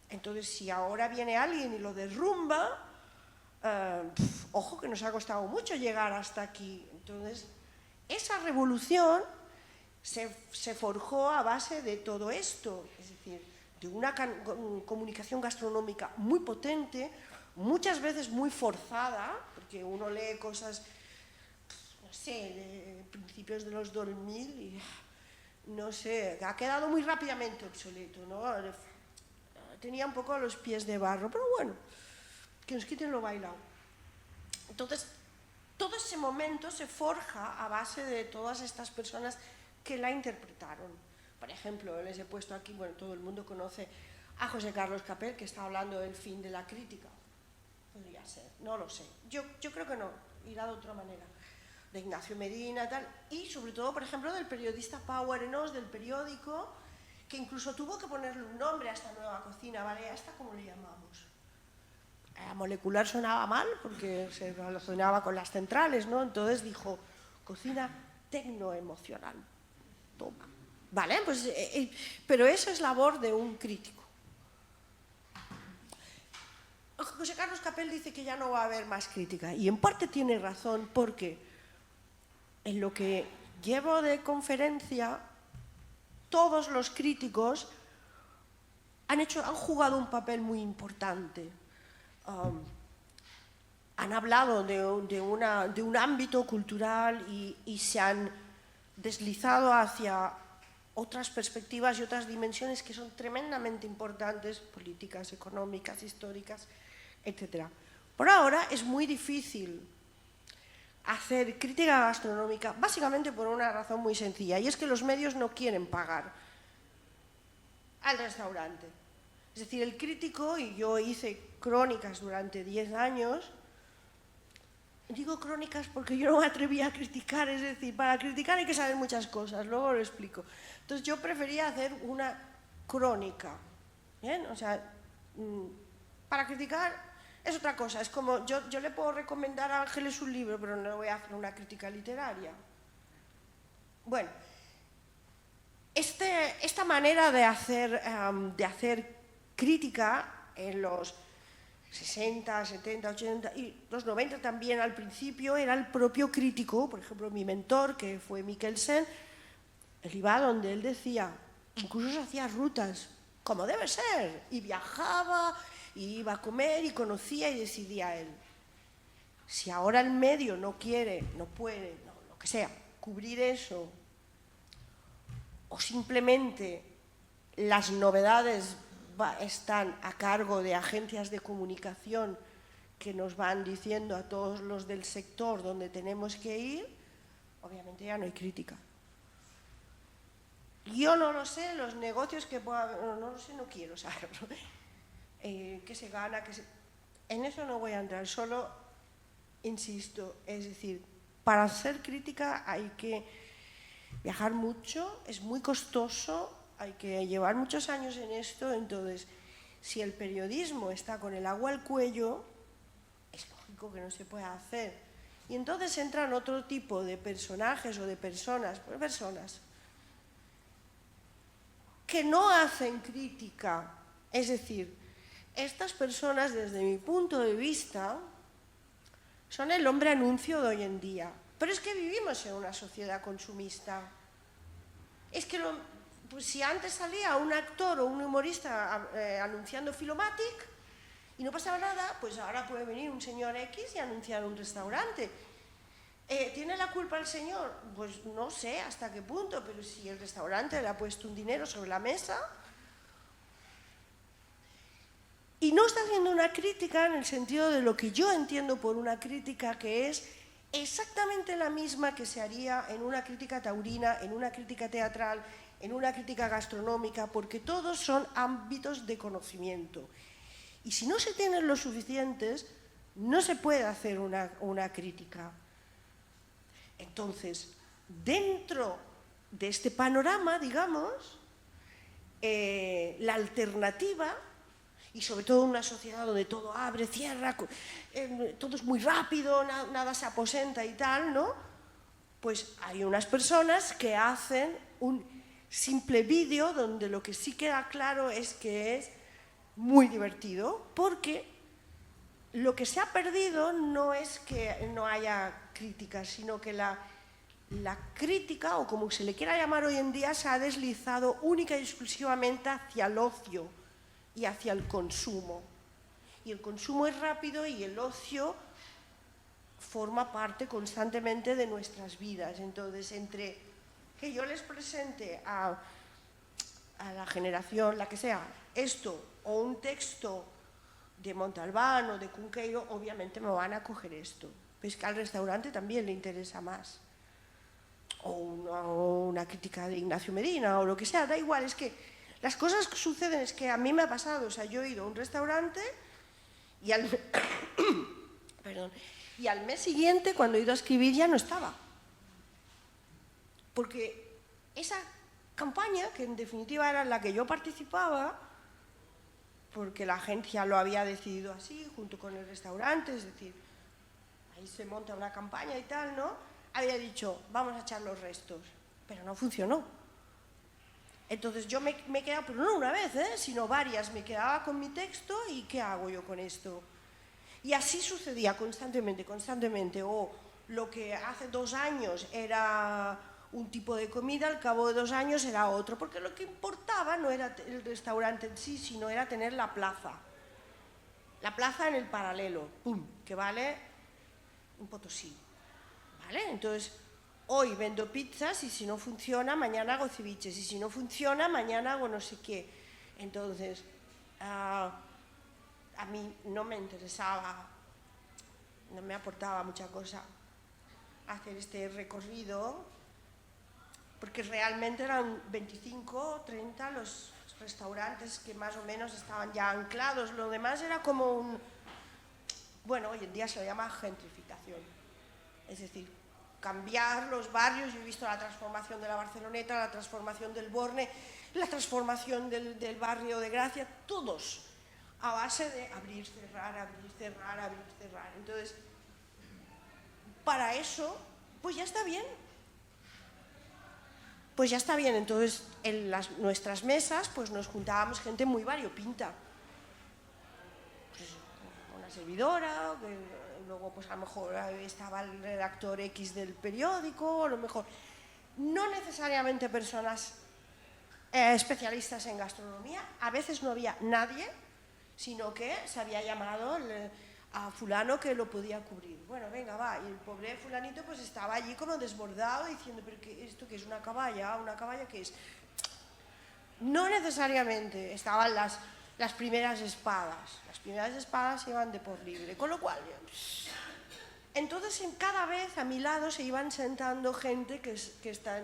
Entonces, si ahora viene alguien y lo derrumba, ojo que nos ha costado mucho llegar hasta aquí. Entonces, esa revolución se forjó a base de todo esto, es decir, de una comunicación gastronómica muy potente, muchas veces muy forzada, porque uno lee cosas, no sé, de principios de los 2000 y, no sé, ha quedado muy rápidamente obsoleto, ¿no? Tenía un poco los pies de barro, pero bueno, que nos quiten lo bailado. Entonces, todo ese momento se forja a base de todas estas personas que la interpretaron. Por ejemplo, les he puesto aquí, bueno, todo el mundo conoce a José Carlos Capel, que está hablando del fin de la crítica. Podría ser, no lo sé. Yo creo que no, irá de otra manera. De Ignacio Medina, tal. Y sobre todo, por ejemplo, del periodista Pau Arenós, del periódico, que incluso tuvo que ponerle un nombre a esta nueva cocina, ¿vale? ¿A esta cómo le llamamos? Molecular sonaba mal porque se relacionaba con las centrales, ¿no? Entonces dijo, cocina tecnoemocional. Toma. ¿Vale? Pues, pero eso es labor de un crítico. José Carlos Capel dice que ya no va a haber más crítica y en parte tiene razón porque en lo que llevo de conferencia todos los críticos han jugado un papel muy importante. Han hablado de un ámbito cultural y se han deslizado hacia otras perspectivas y otras dimensiones que son tremendamente importantes, políticas, económicas, históricas, etc. Por ahora es muy difícil hacer crítica gastronómica, básicamente por una razón muy sencilla, y es que los medios no quieren pagar al restaurante. Es decir, el crítico, y yo hice crónicas durante 10 años, digo crónicas porque yo no me atrevía a criticar, es decir, para criticar hay que saber muchas cosas, luego lo explico. Entonces yo prefería hacer una crónica, ¿bien? O sea, para criticar es otra cosa, es como, yo le puedo recomendar a Ángeles un libro, pero no le voy a hacer una crítica literaria. Bueno, esta manera de hacer crítica en los 60, 70, 80 y los 90 también al principio era el propio crítico, por ejemplo mi mentor que fue Mikkelsen, él iba donde él decía, incluso se hacía rutas, como debe ser, y viajaba, y iba a comer y conocía y decidía él. Si ahora el medio no quiere, no puede, lo que sea, cubrir eso, o simplemente las novedades están a cargo de agencias de comunicación que nos van diciendo a todos los del sector dónde tenemos que ir, obviamente ya no hay crítica. Yo no lo sé, los negocios que pueda haber, no lo sé, no quiero saberlo. ¿Qué se gana? En eso no voy a entrar, solo insisto, es decir, para hacer crítica hay que viajar mucho, es muy costoso, hay que llevar muchos años en esto, entonces, si el periodismo está con el agua al cuello, es lógico que no se pueda hacer. Y entonces entran otro tipo de personajes o de personas que no hacen crítica. Es decir, estas personas, desde mi punto de vista, son el hombre anuncio de hoy en día. Pero es que vivimos en una sociedad consumista. Es que pues si antes salía un actor o un humorista anunciando Filomatic y no pasaba nada, pues ahora puede venir un señor X y anunciar un restaurante. ¿Tiene la culpa el señor? Pues no sé hasta qué punto, pero si el restaurante le ha puesto un dinero sobre la mesa y no está haciendo una crítica en el sentido de lo que yo entiendo por una crítica, que es exactamente la misma que se haría en una crítica taurina, en una crítica teatral, en una crítica gastronómica, porque todos son ámbitos de conocimiento. Y si no se tienen los suficientes, no se puede hacer una crítica. Entonces, dentro de este panorama, digamos, la alternativa, y sobre todo en una sociedad donde todo abre, cierra, todo es muy rápido, nada se aposenta y tal, ¿no? Pues hay unas personas que hacen un simple vídeo donde lo que sí queda claro es que es muy divertido, porque lo que se ha perdido no es que no haya crítica, sino que la crítica, o como se le quiera llamar hoy en día, se ha deslizado única y exclusivamente hacia el ocio y hacia el consumo. Y el consumo es rápido y el ocio forma parte constantemente de nuestras vidas. Entonces, entre que yo les presente a la generación, la que sea, esto o un texto de Montalbán o de Cunqueiro, obviamente me van a coger esto. Pues que al restaurante también le interesa más. O una crítica de Ignacio Medina o lo que sea, da igual, es que las cosas que suceden, es que a mí me ha pasado, o sea, yo he ido a un restaurante y al mes siguiente, cuando he ido a escribir, ya no estaba. Porque esa campaña, que en definitiva era en la que yo participaba, porque la agencia lo había decidido así, junto con el restaurante, es decir, ahí se monta una campaña y tal, ¿no? Había dicho, vamos a echar los restos, pero no funcionó. Entonces yo me he quedado, pero no una vez, sino varias, me quedaba con mi texto y ¿qué hago yo con esto? Y así sucedía constantemente, o lo que hace 2 años era un tipo de comida, al cabo de 2 años era otro, porque lo que importaba no era el restaurante en sí, sino era tener la plaza en el paralelo, ¡pum!, que vale un Potosí, ¿vale? Entonces, hoy vendo pizzas y si no funciona, mañana hago ceviches, y si no funciona, mañana hago no sé qué. Entonces, a mí no me interesaba, no me aportaba mucha cosa hacer este recorrido, porque realmente eran 25, 30 los restaurantes que más o menos estaban ya anclados. Lo demás era como un... Bueno, hoy en día se lo llama gentrificación. Es decir, cambiar los barrios. Yo he visto la transformación de la Barceloneta, la transformación del Borne, la transformación del barrio de Gracia, todos a base de abrir, cerrar, abrir, cerrar, abrir, cerrar. Entonces, para eso, pues ya está bien. Pues ya está bien. Entonces, en nuestras mesas, pues nos juntábamos gente muy variopinta. Pues, una servidora, luego pues a lo mejor estaba el redactor X del periódico, a lo mejor no necesariamente personas especialistas en gastronomía. A veces no había nadie, sino que se había llamado a fulano que lo podía cubrir. Bueno, venga, va. Y el pobre fulanito pues estaba allí como desbordado diciendo, ¿pero esto qué es? ¿Una caballa? ¿Una caballa qué es? No necesariamente estaban las primeras espadas. Las primeras espadas iban de por libre, con lo cual... Entonces, cada vez a mi lado se iban sentando gente que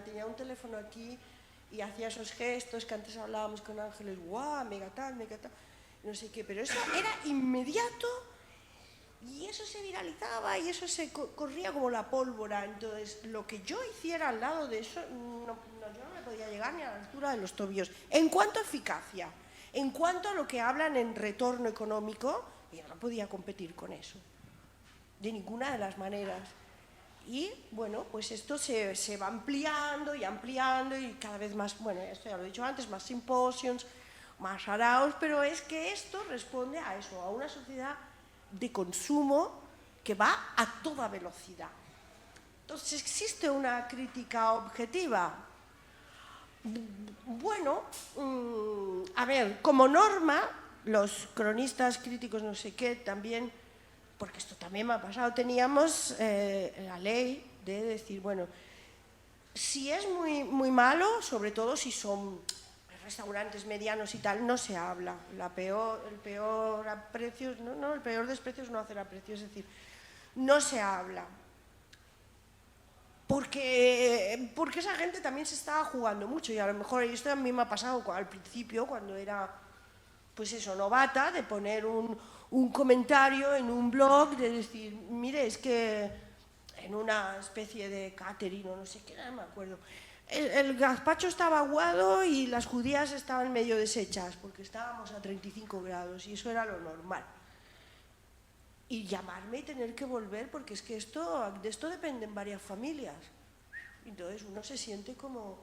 tenía un teléfono aquí y hacía esos gestos que antes hablábamos con Ángeles, guau, mega tal, no sé qué, pero eso era inmediato y eso se viralizaba y eso se corría como la pólvora. Entonces, lo que yo hiciera al lado de eso, yo no me podía llegar ni a la altura de los tobillos. En cuanto a eficacia, en cuanto a lo que hablan en retorno económico, yo no podía competir con eso, de ninguna de las maneras. Y bueno, pues esto se va ampliando y ampliando y cada vez más, bueno, esto ya lo he dicho antes, más simposios, más araos, pero es que esto responde a eso, a una sociedad de consumo que va a toda velocidad. Entonces, ¿existe una crítica objetiva? Bueno, a ver, como norma, los cronistas críticos no sé qué también, porque esto también me ha pasado, teníamos la ley de decir, bueno, si es muy, muy malo, sobre todo si son restaurantes medianos y tal, no se habla. El peor desprecio es no hacer aprecio, es decir, no se habla. Porque esa gente también se estaba jugando mucho y a lo mejor esto a mí me ha pasado al principio, cuando era, pues eso, novata, de poner un comentario en un blog, de decir, mire, es que en una especie de catering o no sé qué, no me acuerdo, el gazpacho estaba aguado y las judías estaban medio deshechas porque estábamos a 35 grados y eso era lo normal. Y llamarme y tener que volver porque es que de esto dependen varias familias. Entonces uno se siente como,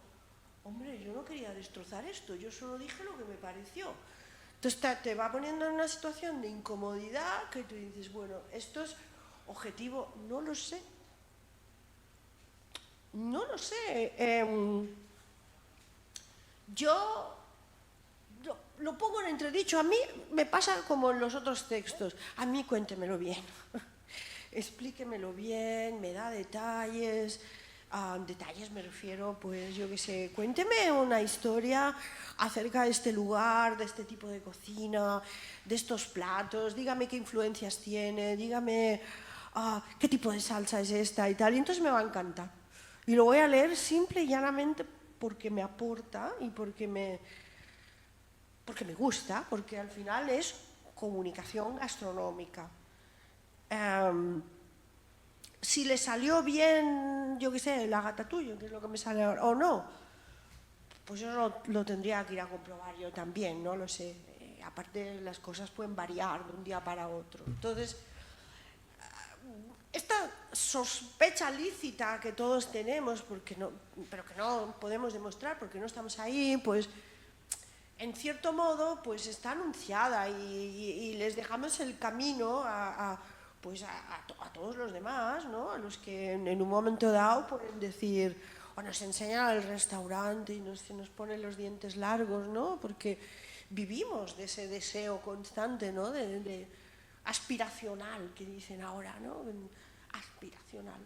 hombre, yo no quería destrozar esto, yo solo dije lo que me pareció. Entonces te va poniendo en una situación de incomodidad que tú dices, bueno, ¿esto es objetivo? No lo sé. No lo sé. Yo lo pongo en entredicho. A mí me pasa como en los otros textos. A mí cuéntemelo bien. Explíquemelo bien, me da detalles. Detalles me refiero, pues yo qué sé, cuénteme una historia acerca de este lugar, de este tipo de cocina, de estos platos, dígame qué influencias tiene, dígame qué tipo de salsa es esta y tal, y entonces me va a encantar. Y lo voy a leer simple y llanamente porque me aporta y porque me gusta, porque al final es comunicación gastronómica. Si le salió bien, yo qué sé, la gata tuyo, que es lo que me sale ahora, o no, pues yo lo tendría que ir a comprobar yo también, no lo sé. Aparte, las cosas pueden variar de un día para otro. Entonces, esta sospecha lícita que todos tenemos, pero que no podemos demostrar porque no estamos ahí, pues en cierto modo pues está anunciada y les dejamos el camino a todos los demás, ¿no? A los que en un momento dado pueden decir, o nos enseñan el restaurante y se nos ponen los dientes largos, ¿no? Porque vivimos de ese deseo constante, ¿no? De aspiracional, que dicen ahora, ¿no? Aspiracional.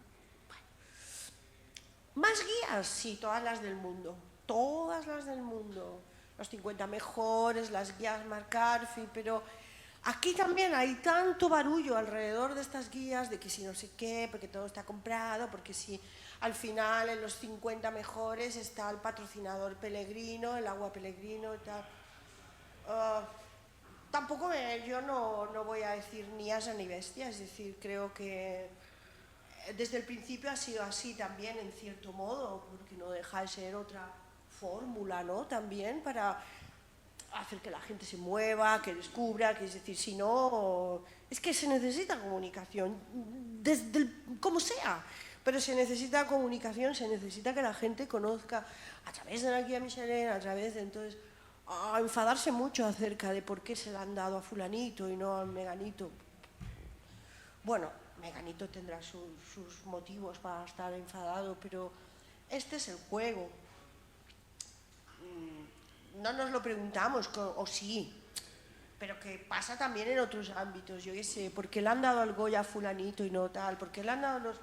Bueno. ¿Más guías? Sí, todas las del mundo. Todas las del mundo. Los 50 mejores, las guías McCarthy, pero aquí también hay tanto barullo alrededor de estas guías, de que si no sé qué, porque todo está comprado, porque si al final en los 50 mejores está el patrocinador Pellegrino, el agua Pellegrino y tal. Tampoco yo no voy a decir ni asa ni bestia, es decir, creo que desde el principio ha sido así también, en cierto modo, porque no deja de ser otra fórmula, ¿no? También para hacer que la gente se mueva, que descubra, que es decir, si no, es que se necesita comunicación, como sea, pero se necesita comunicación, se necesita que la gente conozca a través de la guía Michelin, a través de, entonces, a enfadarse mucho acerca de por qué se la han dado a fulanito y no a Meganito. Bueno, Meganito tendrá sus motivos para estar enfadado, pero este es el juego. No nos lo preguntamos, o sí, pero que pasa también en otros ámbitos. Yo qué sé, ¿por qué le han dado al Goya a fulanito y no tal? ¿Por qué le han dado los...?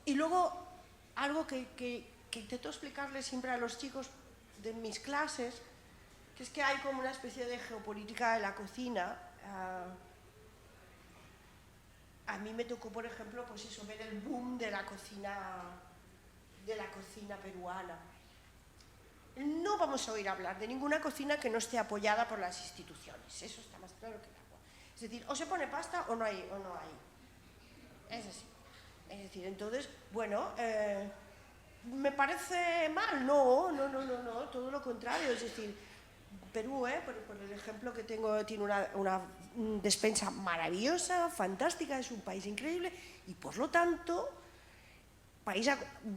Y luego, algo que intento explicarles siempre a los chicos de mis clases, que es que hay como una especie de geopolítica de la cocina. A mí me tocó, por ejemplo, pues eso, ver el boom de la cocina peruana. No vamos a oír hablar de ninguna cocina que no esté apoyada por las instituciones, eso está más claro que el agua. Es decir, o se pone pasta o no hay. Es así. Es decir, entonces, bueno, ¿me parece mal? No, todo lo contrario. Es decir, Perú, por el ejemplo que tengo, tiene una despensa maravillosa, fantástica, es un país increíble y por lo tanto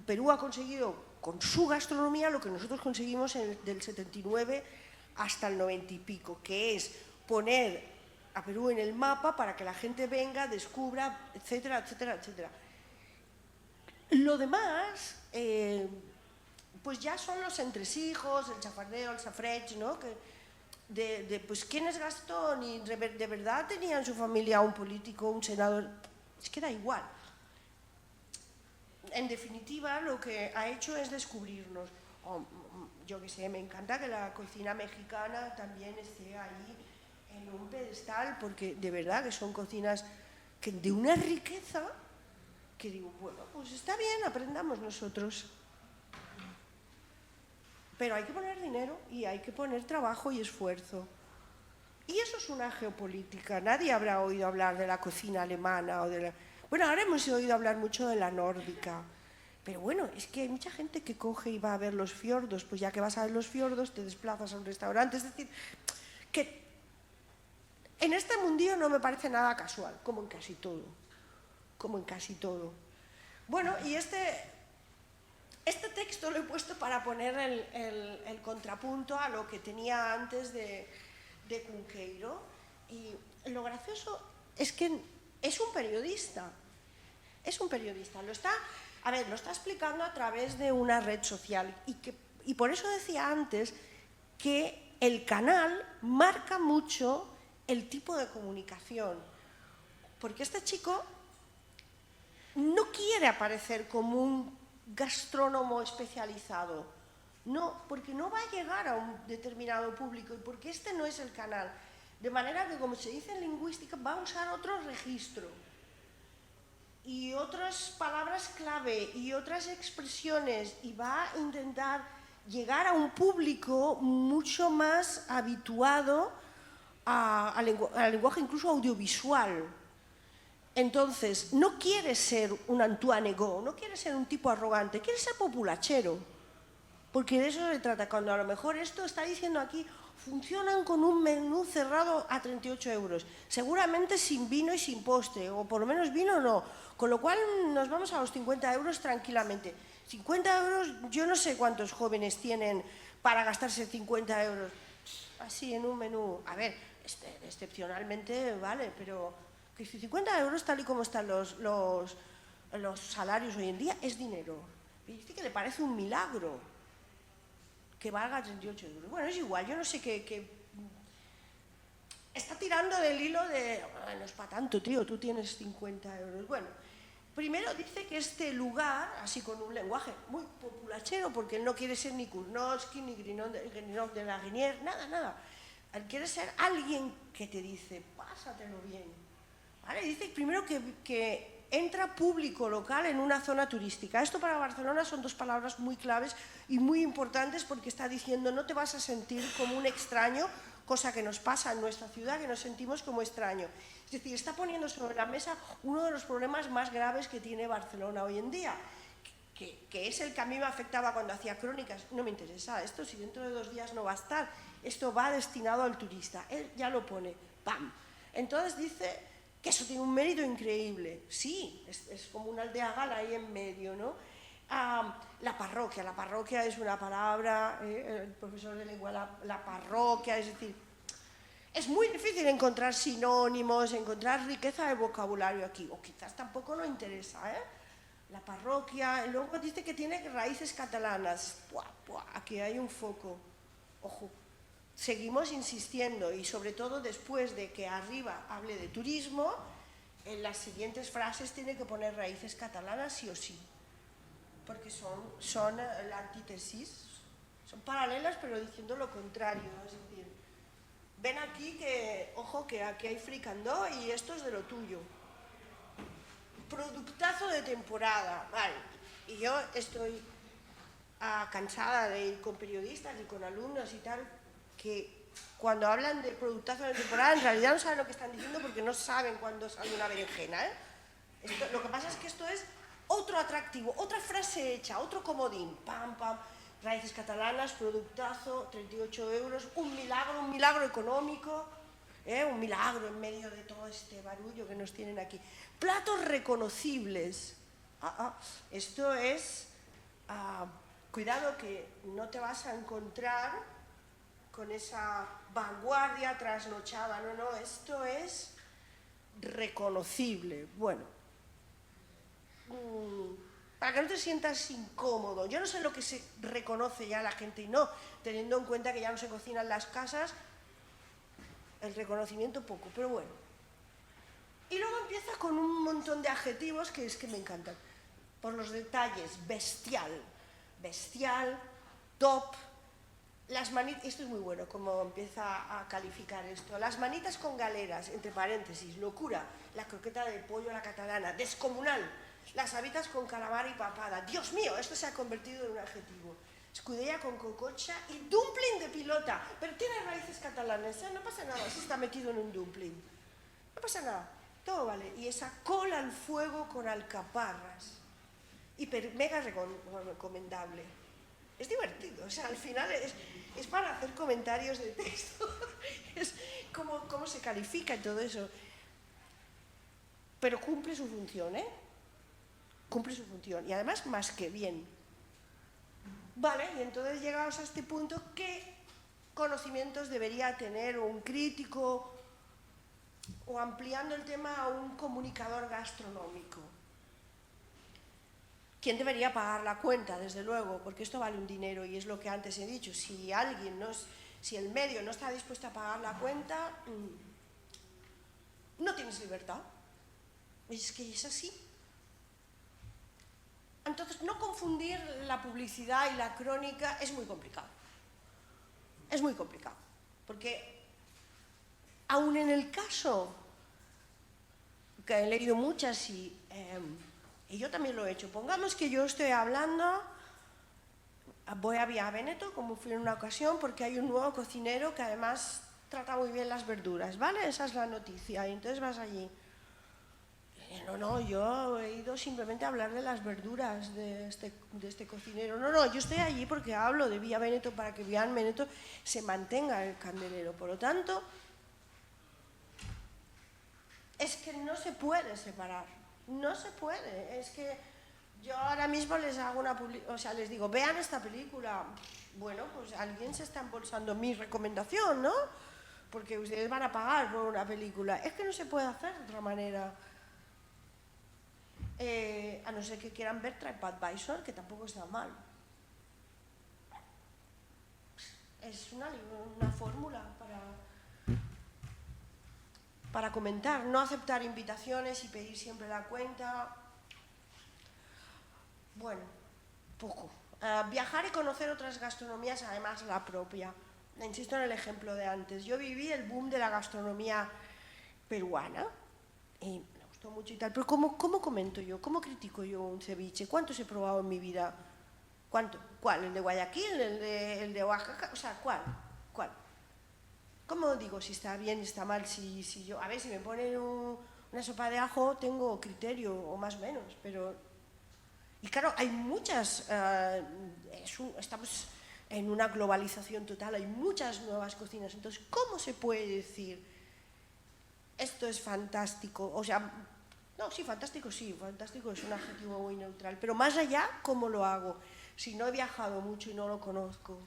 Perú ha conseguido con su gastronomía lo que nosotros conseguimos del 79 hasta el 90 y pico, que es poner a Perú en el mapa para que la gente venga, descubra, etcétera, etcétera, etcétera. Lo demás, pues ya son los entresijos, el chafardeo, el safrech, ¿no? Pues quién es Gastón y de verdad tenía en su familia un político, un senador, es que da igual. En definitiva, lo que ha hecho es descubrirnos. Yo qué sé, me encanta que la cocina mexicana también esté ahí en un pedestal, porque de verdad que son cocinas que de una riqueza que digo, bueno, pues está bien, aprendamos nosotros. Pero hay que poner dinero y hay que poner trabajo y esfuerzo. Y eso es una geopolítica. Nadie habrá oído hablar de la cocina alemana o de la... Bueno, ahora hemos oído hablar mucho de la nórdica. Pero bueno, es que hay mucha gente que coge y va a ver los fiordos. Pues ya que vas a ver los fiordos, te desplazas a un restaurante. Es decir, que en este mundillo no me parece nada casual, como en casi todo. Como en casi todo. Bueno, y este texto lo he puesto para poner el contrapunto a lo que tenía antes de Cunqueiro. Y lo gracioso es que es un periodista. Lo está explicando a través de una red social. Y por eso decía antes que el canal marca mucho el tipo de comunicación. Porque este chico no quiere aparecer como un gastrónomo especializado, no, porque no va a llegar a un determinado público y porque este no es el canal, de manera que, como se dice en lingüística, va a usar otro registro y otras palabras clave y otras expresiones y va a intentar llegar a un público mucho más habituado al lenguaje incluso audiovisual. Entonces, no quiere ser un Antoine Ego, no quiere ser un tipo arrogante, quiere ser populachero. Porque de eso se trata, cuando a lo mejor esto está diciendo aquí, funcionan con un menú cerrado a 38 euros, seguramente sin vino y sin postre, o por lo menos vino no, con lo cual nos vamos a los 50 euros tranquilamente. 50 euros, yo no sé cuántos jóvenes tienen para gastarse 50 euros así en un menú. A ver, excepcionalmente vale, pero... 50 euros, tal y como están los salarios hoy en día, es dinero. Y dice que le parece un milagro que valga 38 euros. Bueno, es igual, yo no sé qué... Está tirando del hilo de... no es para tanto, tío, tú tienes 50 euros. Bueno, Primero dice que este lugar, así con un lenguaje muy populachero, porque él no quiere ser ni Kurnovsky, ni Grinov de la Guinier, nada. Él quiere ser alguien que te dice, pásatelo bien. ¿Vale? Dice primero que entra público local en una zona turística. Esto para Barcelona son dos palabras muy claves y muy importantes, porque está diciendo no te vas a sentir como un extraño, cosa que nos pasa en nuestra ciudad, que nos sentimos como extraño. Es decir, está poniendo sobre la mesa uno de los problemas más graves que tiene Barcelona hoy en día, que es el que a mí me afectaba cuando hacía crónicas. No me interesa esto, si dentro de 2 días no va a estar, esto va destinado al turista. Él ya lo pone, ¡pam! Entonces dice que eso tiene un mérito increíble. Sí, es como una aldea gala ahí en medio, ¿no? La parroquia es una palabra, el profesor de lengua, la parroquia, es decir, es muy difícil encontrar sinónimos, encontrar riqueza de vocabulario aquí, o quizás tampoco nos interesa, ¿eh? La parroquia, y luego dice que tiene raíces catalanas. Aquí hay un foco, ojo. Seguimos insistiendo, y sobre todo después de que arriba hable de turismo, en las siguientes frases tiene que poner raíces catalanas sí o sí, porque son la antítesis, son paralelas pero diciendo lo contrario. Es decir, ven aquí que, ojo, que aquí hay fricandó y esto es de lo tuyo. Productazo de temporada, vale, y yo estoy cansada de ir con periodistas y con alumnos y tal, que cuando hablan de productazo de temporada en realidad no saben lo que están diciendo, porque no saben cuándo sale una berenjena, ¿eh? Lo que pasa es que esto es otro atractivo, otra frase hecha, otro comodín, pam, pam, raíces catalanas, productazo, 38 euros, un milagro económico, un milagro en medio de todo este barullo que nos tienen aquí. Platos reconocibles, esto es, cuidado que no te vas a encontrar con esa vanguardia trasnochada, no, esto es reconocible. Bueno, para que no te sientas incómodo, yo no sé lo que se reconoce ya la gente y no, teniendo en cuenta que ya no se cocinan las casas, el reconocimiento poco, pero bueno. Y luego empieza con un montón de adjetivos que es que me encantan, por los detalles: bestial, top, las manitas, esto es muy bueno como empieza a calificar esto, las manitas con galeras, entre paréntesis, locura, la croqueta de pollo a la catalana, descomunal, las habitas con calamar y papada, Dios mío, esto se ha convertido en un adjetivo, escudella con cococha y dumpling de pilota, pero tiene raíces catalanas, no pasa nada si está metido en un dumpling, no pasa nada, todo vale. Y esa cola al fuego con alcaparras, mega recomendable. Es divertido, o sea, al final es para hacer comentarios de texto, es cómo se califica y todo eso. Pero cumple su función, ¿eh? Cumple su función, y además más que bien. Vale, y entonces llegados a este punto, ¿qué conocimientos debería tener un crítico, o ampliando el tema a un comunicador gastronómico? ¿Quién debería pagar la cuenta? Desde luego, porque esto vale un dinero, y es lo que antes he dicho. Si el medio no está dispuesto a pagar la cuenta, no tienes libertad. Es que es así. Entonces, no confundir la publicidad y la crónica es muy complicado. Es muy complicado, porque aun en el caso, que he leído muchas y yo también lo he hecho, pongamos que yo estoy hablando, voy a Vía Veneto, como fui en una ocasión, porque hay un nuevo cocinero que además trata muy bien las verduras, ¿vale? Esa es la noticia, y entonces vas allí. No, yo he ido simplemente a hablar de las verduras de este cocinero. No, yo estoy allí porque hablo de Vía Veneto para que Vía Veneto se mantenga el candelero. Por lo tanto, es que no se puede separar, no se puede. Es que yo ahora mismo les hago les digo, vean esta película. Bueno, pues alguien se está embolsando mi recomendación, ¿no? Porque ustedes van a pagar por una película. Es que no se puede hacer de otra manera. A no ser que quieran ver TripAdvisor, que tampoco está mal. Es una fórmula para comentar, no aceptar invitaciones y pedir siempre la cuenta. Bueno, poco. Viajar y conocer otras gastronomías, además la propia. Insisto en el ejemplo de antes. Yo viví el boom de la gastronomía peruana y me gustó mucho y tal, pero ¿cómo comento yo? ¿Cómo critico yo un ceviche? ¿Cuántos he probado en mi vida? ¿Cuánto? ¿Cuál? ¿El de Guayaquil? ¿El de Oaxaca? O sea, ¿cuál? ¿Cómo digo si está bien, está mal? Si yo, a ver, si me ponen una sopa de ajo, tengo criterio, o más o menos, pero... Y claro, hay muchas... estamos en una globalización total, hay muchas nuevas cocinas, entonces, ¿cómo se puede decir esto es fantástico? O sea, no, sí, fantástico es un adjetivo muy neutral, pero más allá, ¿cómo lo hago? Si no he viajado mucho y no lo conozco.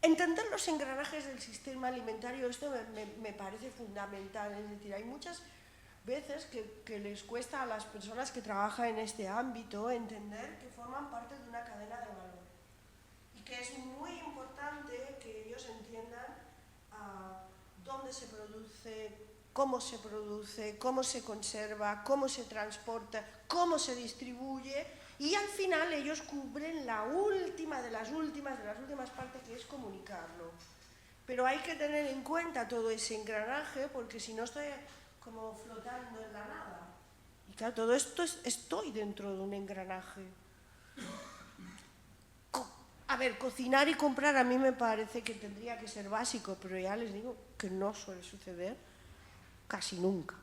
Entender los engranajes del sistema alimentario, esto me parece fundamental, es decir, hay muchas veces que les cuesta a las personas que trabajan en este ámbito entender que forman parte de una cadena de valor y que es muy importante que ellos entiendan dónde se produce, cómo se conserva, cómo se transporta, cómo se distribuye, y al final ellos cubren la última de las últimas partes, que es comunicarlo. Pero hay que tener en cuenta todo ese engranaje, porque si no estoy como flotando en la nada. Y claro, todo esto estoy dentro de un engranaje. A ver, cocinar y comprar a mí me parece que tendría que ser básico, pero ya les digo que no suele suceder casi nunca.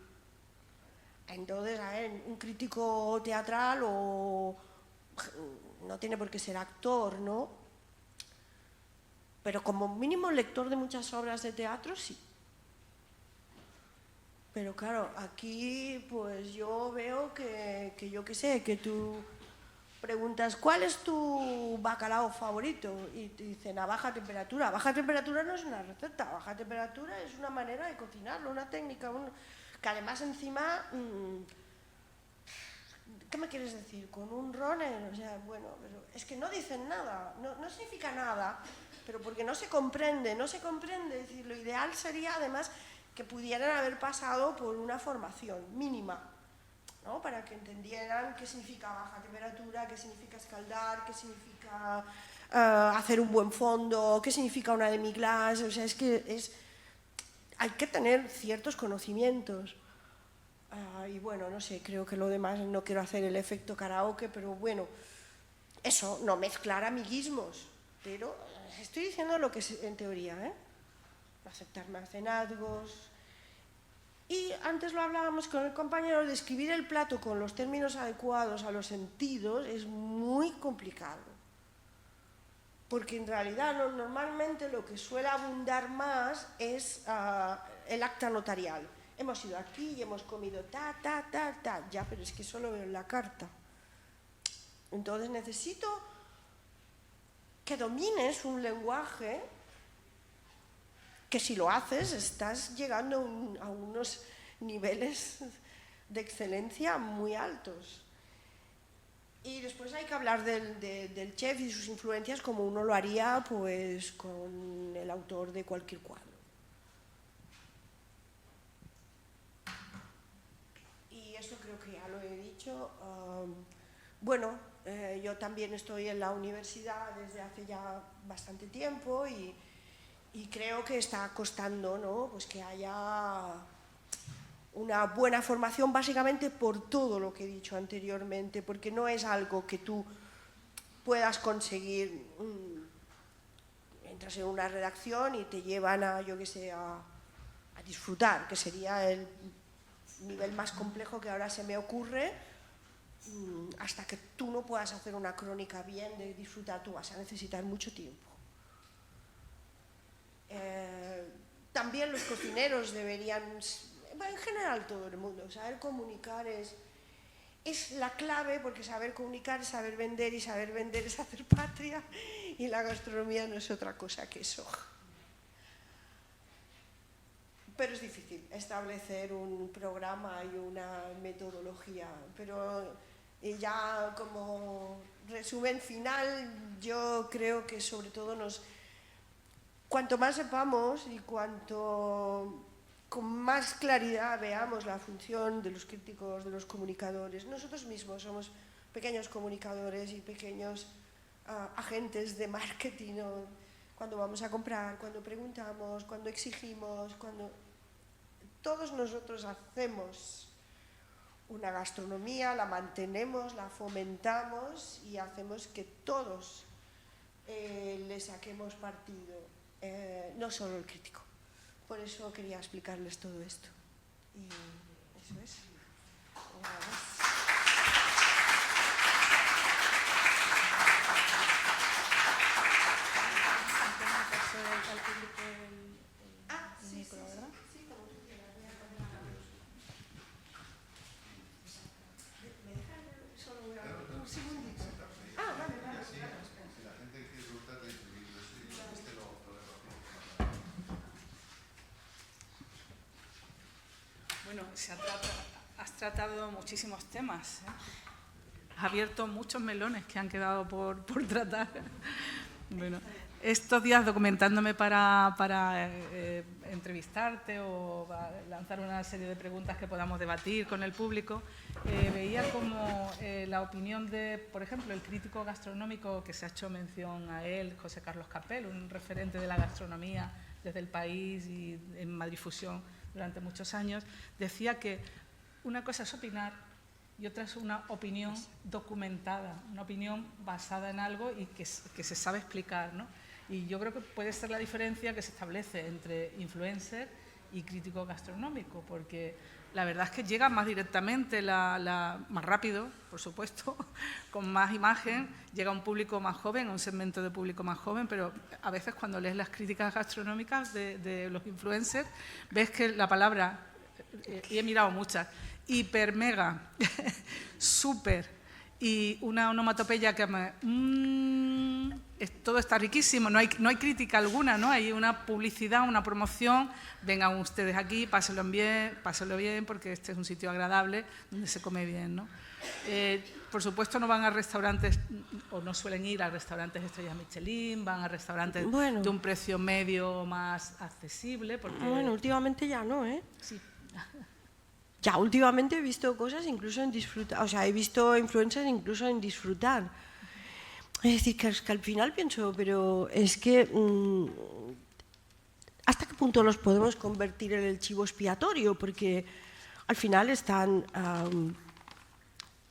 Entonces, a ver, un crítico teatral o no tiene por qué ser actor, ¿no? Pero como mínimo lector de muchas obras de teatro, sí. Pero claro, aquí pues yo veo que yo qué sé, que tú preguntas ¿cuál es tu bacalao favorito? Y te dicen a baja temperatura. A baja temperatura no es una receta, a baja temperatura es una manera de cocinarlo, una técnica, que además encima... ¿Qué me quieres decir? ¿Con un runner? O sea, bueno, pero es que no dicen nada, no significa nada, pero porque no se comprende, es decir, lo ideal sería además que pudieran haber pasado por una formación mínima, ¿no? Para que entendieran qué significa baja temperatura, qué significa escaldar, qué significa hacer un buen fondo, qué significa una demi-glace, o sea, hay que tener ciertos conocimientos. Y bueno, no sé, creo que lo demás, no quiero hacer el efecto karaoke, pero bueno, eso, no mezclar amiguismos, pero estoy diciendo lo que es en teoría, no aceptar mecenazgos. Y antes lo hablábamos con el compañero, de escribir el plato con los términos adecuados a los sentidos es muy complicado, porque en realidad normalmente lo que suele abundar más es el acta notarial. Hemos ido aquí y hemos comido ya, pero es que eso lo veo en la carta. Entonces necesito que domines un lenguaje que si lo haces estás llegando a unos niveles de excelencia muy altos. Y después hay que hablar del chef y sus influencias como uno lo haría pues con el autor de cualquier cuadro. Y eso creo que ya lo he dicho. Bueno, yo también estoy en la universidad desde hace ya bastante tiempo y creo que está costando, ¿no? Pues que haya una buena formación, básicamente por todo lo que he dicho anteriormente, porque no es algo que tú puedas conseguir. Entras en una redacción y te llevan a, yo qué sé, a disfrutar, que sería el nivel más complejo que ahora se me ocurre. Hasta que tú no puedas hacer una crónica bien de disfrutar, tú vas a necesitar mucho tiempo. También los cocineros deberían, en general todo el mundo, saber comunicar es la clave, porque saber comunicar es saber vender, y saber vender es hacer patria, y la gastronomía no es otra cosa que eso. Pero es difícil establecer un programa y una metodología, pero ya como resumen final, yo creo que sobre todo cuanto más sepamos y cuanto con más claridad veamos la función de los críticos, de los comunicadores. Nosotros mismos somos pequeños comunicadores y pequeños agentes de marketing, ¿no? Cuando vamos a comprar, cuando preguntamos, cuando exigimos, cuando todos nosotros hacemos una gastronomía, la mantenemos, la fomentamos y hacemos que todos le saquemos partido, no solo el crítico. Por eso quería explicarles todo esto. Y eso es. Nada más. Bueno, has tratado muchísimos temas, ¿eh? Has abierto muchos melones que han quedado por tratar. Bueno, estos días documentándome para entrevistarte o lanzar una serie de preguntas que podamos debatir con el público, veía como la opinión de, por ejemplo, el crítico gastronómico que se ha hecho mención a él, José Carlos Capel, un referente de la gastronomía desde El País y en Madrid Fusión durante muchos años, decía que una cosa es opinar y otra es una opinión documentada, una opinión basada en algo y que se sabe explicar, ¿no? Y yo creo que puede ser la diferencia que se establece entre influencer y crítico gastronómico, porque la verdad es que llega más directamente, más rápido, por supuesto, con más imagen, llega a un público más joven, a un segmento de público más joven, pero a veces cuando lees las críticas gastronómicas de los influencers, ves que la palabra, y he mirado muchas, hiper, mega, súper, y una onomatopeya que todo está riquísimo, no hay crítica alguna, ¿no? Hay una publicidad, una promoción, vengan ustedes aquí, pásenlo bien, porque este es un sitio agradable donde se come bien, ¿no? Por supuesto no van a restaurantes, o no suelen ir a restaurantes estrellas Michelin, van a restaurantes de un precio medio más accesible. Porque... Bueno, últimamente ya no, ¿eh? Sí. Ya últimamente he visto cosas incluso en disfrutar, o sea, he visto influencers incluso en disfrutar. Es decir, que al final pienso, pero es que ¿hasta qué punto los podemos convertir en el chivo expiatorio? Porque al final están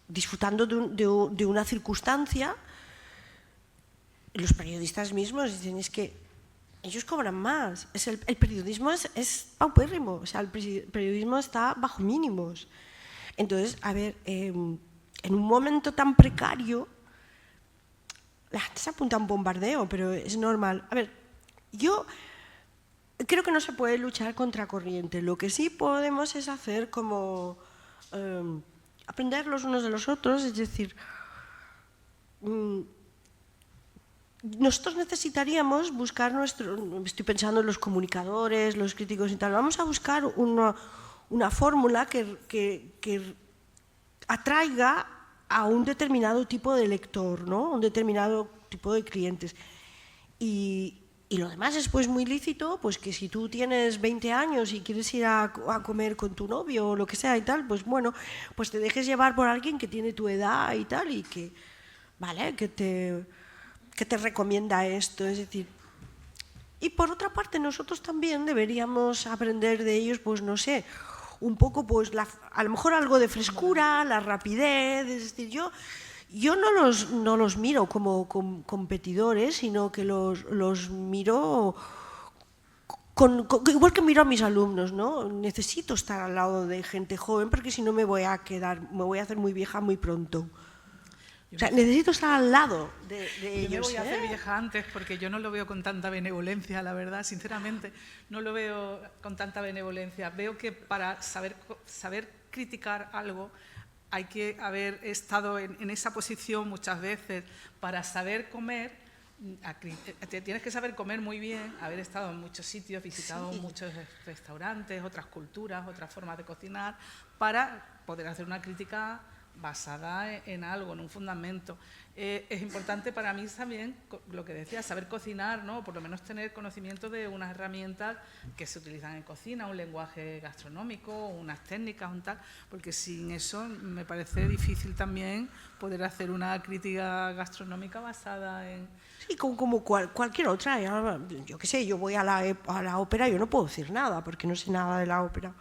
disfrutando de una circunstancia. Los periodistas mismos dicen, es que ellos cobran más. El periodismo es paupérrimo, o sea, el periodismo está bajo mínimos. Entonces, a ver, en un momento tan precario, la gente se apunta a un bombardeo, pero es normal. A ver, yo creo que no se puede luchar contra corriente. Lo que sí podemos es hacer como aprender los unos de los otros, es decir, nosotros necesitaríamos buscar estoy pensando en los comunicadores, los críticos y tal, vamos a buscar una fórmula que atraiga a un determinado tipo de lector, ¿no? Un determinado tipo de clientes. Y lo demás es pues muy lícito, pues que si tú tienes 20 años y quieres ir a comer con tu novio o lo que sea y tal, pues bueno, pues te dejes llevar por alguien que tiene tu edad y tal y que, ¿vale? Que te recomienda esto, es decir. Y por otra parte nosotros también deberíamos aprender de ellos, pues no sé, un poco pues a lo mejor algo de frescura, la rapidez, es decir, yo no los miro como competidores, sino que los miro igual que miro a mis alumnos, ¿no? Necesito estar al lado de gente joven porque si no me voy a hacer muy vieja muy pronto. O sea, necesito estar al lado de ellos. Yo me voy a hacer vieja antes porque yo no lo veo con tanta benevolencia, la verdad, sinceramente, no lo veo con tanta benevolencia. Veo que para saber criticar algo hay que haber estado en esa posición muchas veces. Para saber comer, tienes que saber comer muy bien, haber estado en muchos sitios, visitado muchos restaurantes, otras culturas, otras formas de cocinar, para poder hacer una crítica basada en algo, en un fundamento. Es importante para mí también, lo que decía, saber cocinar, ¿no? Por lo menos tener conocimiento de unas herramientas que se utilizan en cocina, un lenguaje gastronómico, unas técnicas, un tal, porque sin eso me parece difícil también poder hacer una crítica gastronómica basada en... Sí, como cualquier otra. Yo qué sé, yo voy a la ópera, yo no puedo decir nada, porque no sé nada de la ópera.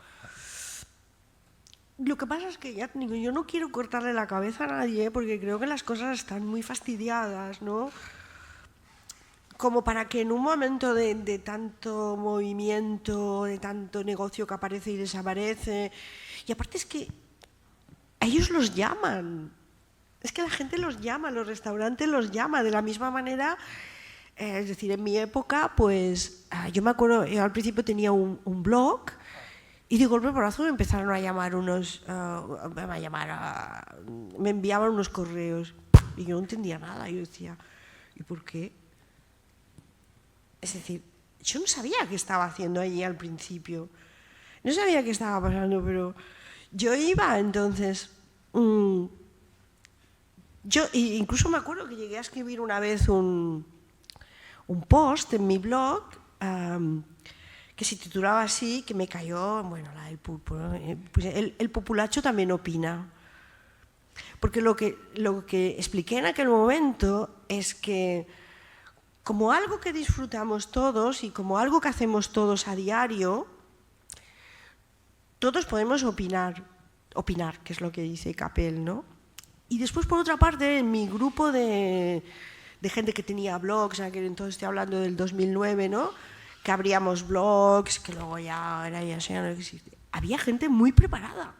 Lo que pasa es que ya digo, yo no quiero cortarle la cabeza a nadie porque creo que las cosas están muy fastidiadas, ¿no? Como para que en un momento de tanto movimiento, de tanto negocio que aparece y desaparece, y aparte es que a ellos los llaman, es que la gente los llama, los restaurantes los llama, de la misma manera, es decir, en mi época, pues yo me acuerdo, yo al principio tenía un blog. Y de golpe porrazo me empezaron a llamar me enviaban unos correos y yo no entendía nada. Yo decía, ¿y por qué? Es decir, yo no sabía qué estaba haciendo allí al principio. No sabía qué estaba pasando, pero yo iba entonces... yo incluso me acuerdo que llegué a escribir una vez un post en mi blog... que se titulaba así, que me cayó, bueno, la del pulpo, ¿no? Pues el populacho también opina. Porque lo que expliqué en aquel momento es que como algo que disfrutamos todos y como algo que hacemos todos a diario, todos podemos opinar, que es lo que dice Capel, ¿no? Y después, por otra parte, en mi grupo de gente que tenía blogs, que entonces estoy hablando del 2009, ¿no?, que abríamos blogs, que luego ya no existe. Había gente muy preparada.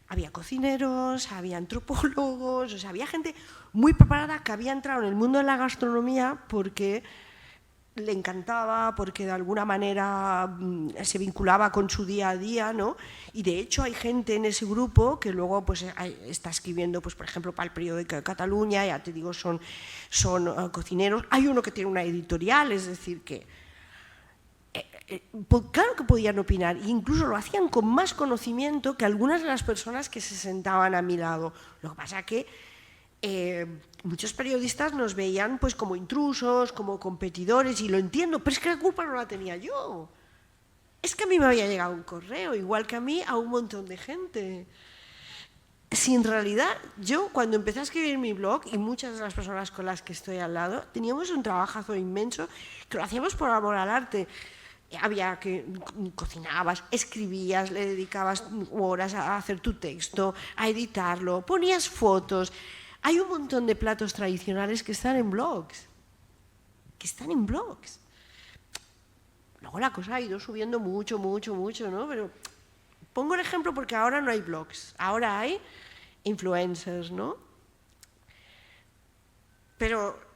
Había cocineros, había antropólogos, o sea, había gente muy preparada que había entrado en el mundo de la gastronomía porque le encantaba, porque de alguna manera se vinculaba con su día a día, ¿no? Y de hecho hay gente en ese grupo que luego pues, está escribiendo, pues, por ejemplo, para el periódico de Cataluña, ya te digo, son cocineros. Hay uno que tiene una editorial, es decir, que claro que podían opinar, e incluso lo hacían con más conocimiento que algunas de las personas que se sentaban a mi lado. Lo que pasa es que muchos periodistas nos veían pues como intrusos, como competidores, y lo entiendo, pero es que la culpa no la tenía yo. Es que a mí me había llegado un correo, igual que a mí, a un montón de gente. Si en realidad yo, cuando empecé a escribir mi blog, y muchas de las personas con las que estoy al lado, teníamos un trabajazo inmenso que lo hacíamos por amor al arte. Había que cocinabas, escribías, le dedicabas horas a hacer tu texto, a editarlo, ponías fotos. Hay un montón de platos tradicionales que están en blogs. Luego la cosa ha ido subiendo mucho, ¿no? Pero pongo el ejemplo porque ahora no hay blogs, ahora hay influencers, ¿no? Pero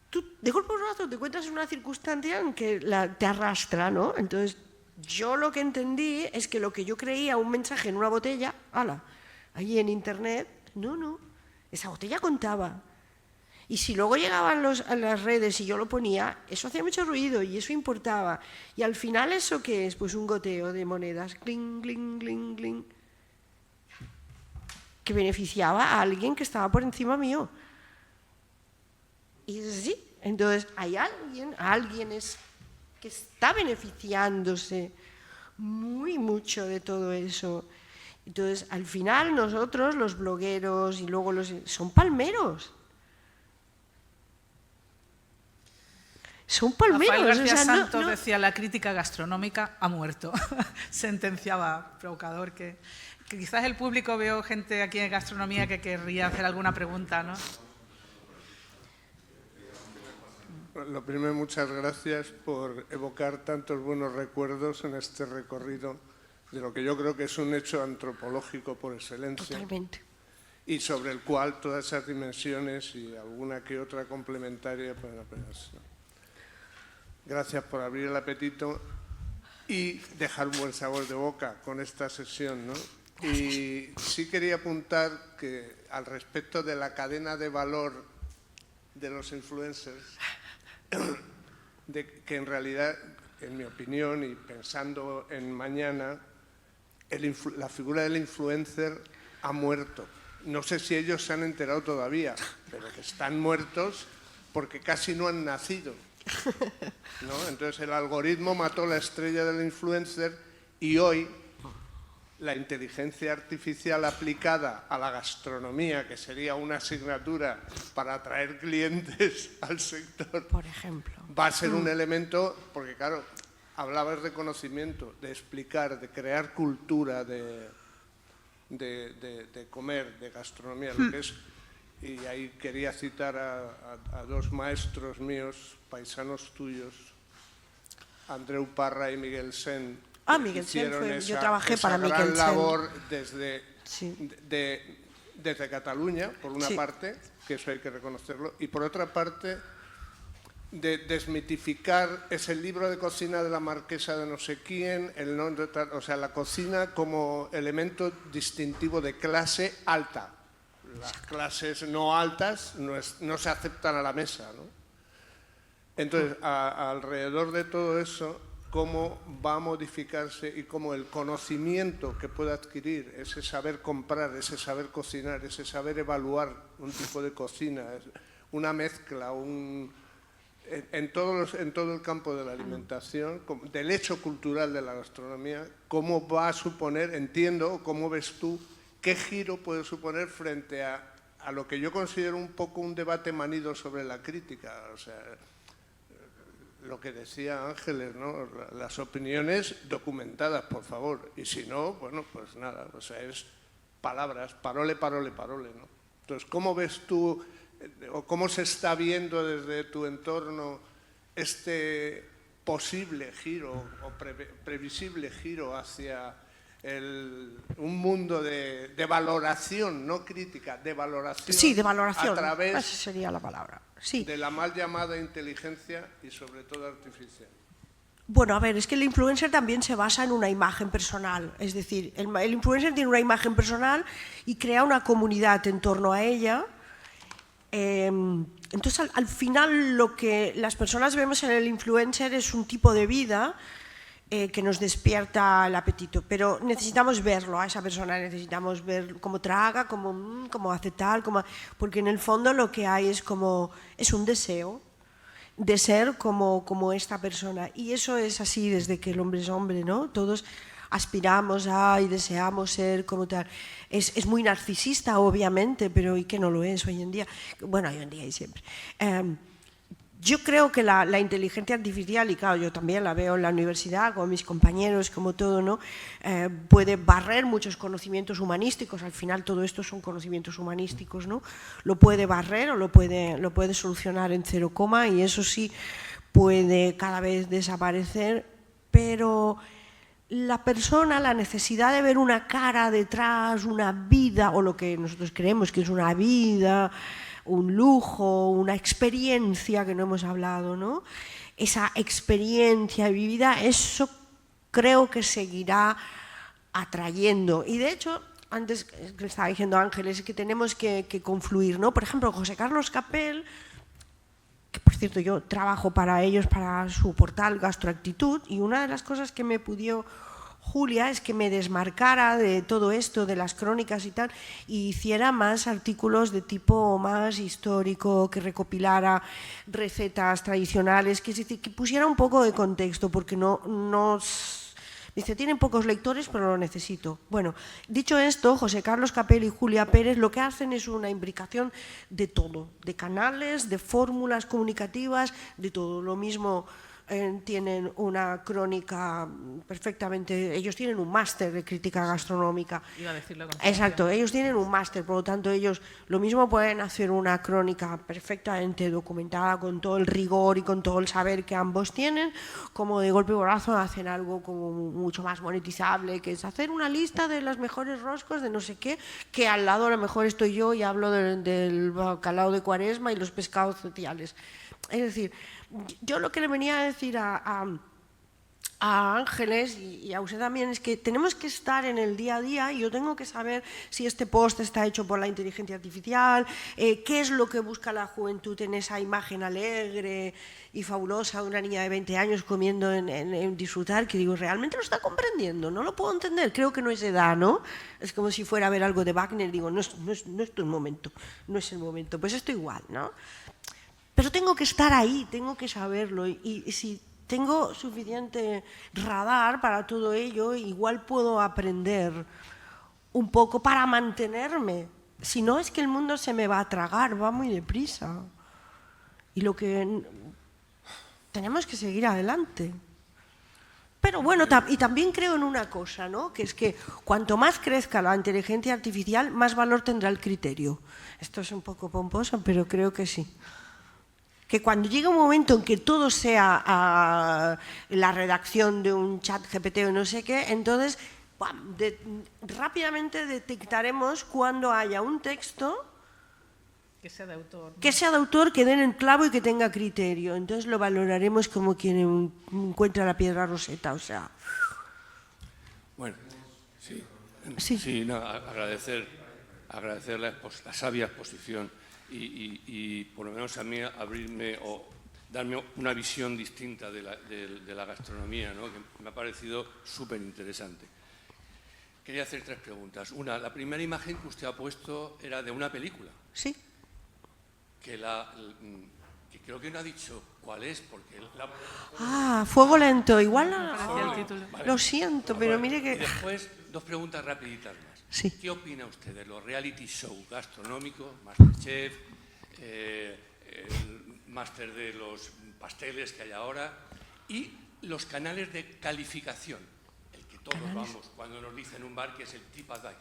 tú de golpe por rato te encuentras en una circunstancia en que te arrastra, ¿no? Entonces, yo lo que entendí es que lo que yo creía un mensaje en una botella, allí en internet, no, esa botella contaba. Y si luego llegaban a las redes y yo lo ponía, eso hacía mucho ruido y eso importaba. Y al final, ¿eso qué es? Pues un goteo de monedas, cling, cling, cling, cling, que beneficiaba a alguien que estaba por encima mío. Y es así. Entonces, hay alguien que está beneficiándose muy mucho de todo eso. Entonces, al final, nosotros, los blogueros y luego son palmeros. Son palmeros. Rafael García Santos decía, la crítica gastronómica ha muerto. Sentenciaba, provocador, que quizás el público, veo gente aquí en gastronomía que querría hacer alguna pregunta, ¿no? Lo primero, muchas gracias por evocar tantos buenos recuerdos en este recorrido de lo que yo creo que es un hecho antropológico por excelencia. Totalmente. Y sobre el cual todas esas dimensiones y alguna que otra complementaria pueden apelarse. Gracias por abrir el apetito y dejar un buen sabor de boca con esta sesión, ¿no? Y sí quería apuntar que al respecto de la cadena de valor de los influencers, de que en realidad, en mi opinión y pensando en mañana, la figura del influencer ha muerto. No sé si ellos se han enterado todavía, pero que están muertos porque casi no han nacido, ¿no? Entonces el algoritmo mató la estrella del influencer y hoy la inteligencia artificial aplicada a la gastronomía, que sería una asignatura para atraer clientes al sector, por ejemplo, va a ser un elemento, porque claro, hablabas de conocimiento, de explicar, de crear cultura, de comer, de gastronomía, lo que es, y ahí quería citar a dos maestros míos, paisanos tuyos, Andreu Parra y Miguel Sen. Miguel Sen, yo trabajé para Miguel Sen. Gran labor desde Cataluña, por una Sí. parte, que eso hay que reconocerlo, y por otra parte, de desmitificar ese libro de cocina de la marquesa de no sé quién, o sea, la cocina como elemento distintivo de clase alta. Las clases no altas no se aceptan a la mesa, ¿no? Entonces, alrededor de todo eso, cómo va a modificarse y cómo el conocimiento que puede adquirir, ese saber comprar, ese saber cocinar, ese saber evaluar un tipo de cocina, una mezcla, en todo el campo de la alimentación, del hecho cultural de la gastronomía, cómo va a suponer, entiendo, cómo ves tú, qué giro puede suponer frente a lo que yo considero un poco un debate manido sobre la crítica, o sea, lo que decía Ángeles, ¿no? Las opiniones documentadas, por favor, y si no, bueno, pues nada, o sea, es palabras, parole, ¿no? Entonces, ¿cómo ves tú, o cómo se está viendo desde tu entorno este posible giro o previsible giro hacia un mundo de valoración, no crítica, de valoración? Sí, de valoración, a través esa sería la palabra. Sí. De la mal llamada inteligencia y sobre todo artificial. Bueno, a ver, es que el influencer también se basa en una imagen personal, es decir, el influencer tiene una imagen personal y crea una comunidad en torno a ella. Entonces, al final, lo que las personas vemos en el influencer es un tipo de vida que nos despierta el apetito, pero necesitamos verlo a esa persona, necesitamos ver cómo traga, cómo hace tal, porque en el fondo lo que hay es un deseo de ser como esta persona, y eso es así desde que el hombre es hombre, ¿no? Todos aspiramos a y deseamos ser como tal. Es muy narcisista, obviamente, pero ¿y qué no lo es hoy en día? Bueno, hoy en día y siempre. Yo creo que la inteligencia artificial, y claro, yo también la veo en la universidad, como mis compañeros, como todo, ¿no? Puede barrer muchos conocimientos humanísticos, al final todo esto son conocimientos humanísticos, ¿no? Lo puede barrer o lo puede solucionar en 0, y eso sí puede cada vez desaparecer, pero la persona, la necesidad de ver una cara detrás, una vida, o lo que nosotros creemos que es una vida, un lujo, una experiencia que no hemos hablado, ¿no? Esa experiencia vivida, eso creo que seguirá atrayendo. Y de hecho, antes que estaba diciendo Ángeles, que tenemos que confluir, ¿no? Por ejemplo, José Carlos Capel, que por cierto yo trabajo para ellos, para su portal Gastroactitud, y una de las cosas que me pidió Julia es que me desmarcara de todo esto, de las crónicas y tal, y hiciera más artículos de tipo más histórico, que recopilara recetas tradicionales, que, es decir, que pusiera un poco de contexto, porque dice, tienen pocos lectores, pero lo necesito. Bueno, dicho esto, José Carlos Capel y Julia Pérez lo que hacen es una imbricación de todo, de canales, de fórmulas comunicativas, de todo. Lo mismo tienen una crónica perfectamente, ellos tienen un máster de crítica gastronómica. Iba a decirlo con Exacto, ellos tienen un máster, por lo tanto ellos lo mismo pueden hacer una crónica perfectamente documentada con todo el rigor y con todo el saber que ambos tienen, como de golpe y porrazo hacen algo como mucho más monetizable, que es hacer una lista de los mejores roscos de no sé qué, que al lado a lo mejor estoy yo y hablo del bacalao de Cuaresma y los pescados cetiales. Es decir, yo lo que le venía a decir a a Ángeles y a usted también, es que tenemos que estar en el día a día y yo tengo que saber si este post está hecho por la inteligencia artificial, qué es lo que busca la juventud en esa imagen alegre y fabulosa de una niña de 20 años comiendo en disfrutar, que digo, ¿realmente lo está comprendiendo? No lo puedo entender, creo que no es edad, ¿no? Es como si fuera a ver algo de Wagner, digo, no es el momento, no es el momento, pues esto igual, ¿no? Pero tengo que estar ahí, tengo que saberlo y si tengo suficiente radar para todo ello, igual puedo aprender un poco para mantenerme. Si no, es que el mundo se me va a tragar, va muy deprisa. Y tenemos que seguir adelante. Pero bueno, y también creo en una cosa, ¿no? Que es que cuanto más crezca la inteligencia artificial, más valor tendrá el criterio. Esto es un poco pomposo, pero creo que sí. Que cuando llegue un momento en que todo sea la redacción de un chat GPT o no sé qué, entonces rápidamente detectaremos cuando haya un texto que sea de autor, ¿no? Que sea de autor, que den el clavo y que tenga criterio. Entonces lo valoraremos como quien encuentra la piedra Rosetta, o sea. Bueno, sí. Sí. No, agradecer la sabia exposición. Y por lo menos a mí abrirme o darme una visión distinta de la gastronomía, ¿no? Que me ha parecido súper interesante. Quería hacer 3 preguntas. Una, la primera imagen que usted ha puesto era de una película. Sí. Que creo que no ha dicho cuál es, porque... Fuego lento. Igual el título. Vale. Lo siento, pero mire que... Y después, 2 preguntas rapiditas más. Sí. ¿Qué opina usted de los reality show gastronómicos, Masterchef, el máster de los pasteles que hay ahora y los canales de calificación? El que todos vamos cuando nos dicen un bar, que es el TripAdvisor.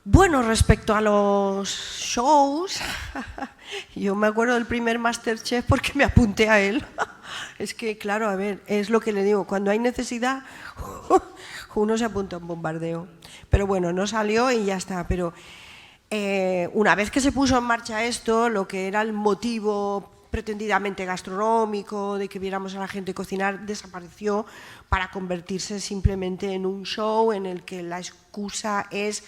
Bueno, respecto a los shows, yo me acuerdo del primer Masterchef porque me apunté a él. Es que, claro, a ver, es lo que le digo, cuando hay necesidad, uno se apunta a un bombardeo. Pero bueno, no salió y ya está. Pero una vez que se puso en marcha esto, lo que era el motivo pretendidamente gastronómico, de que viéramos a la gente cocinar, desapareció para convertirse simplemente en un show en el que la excusa es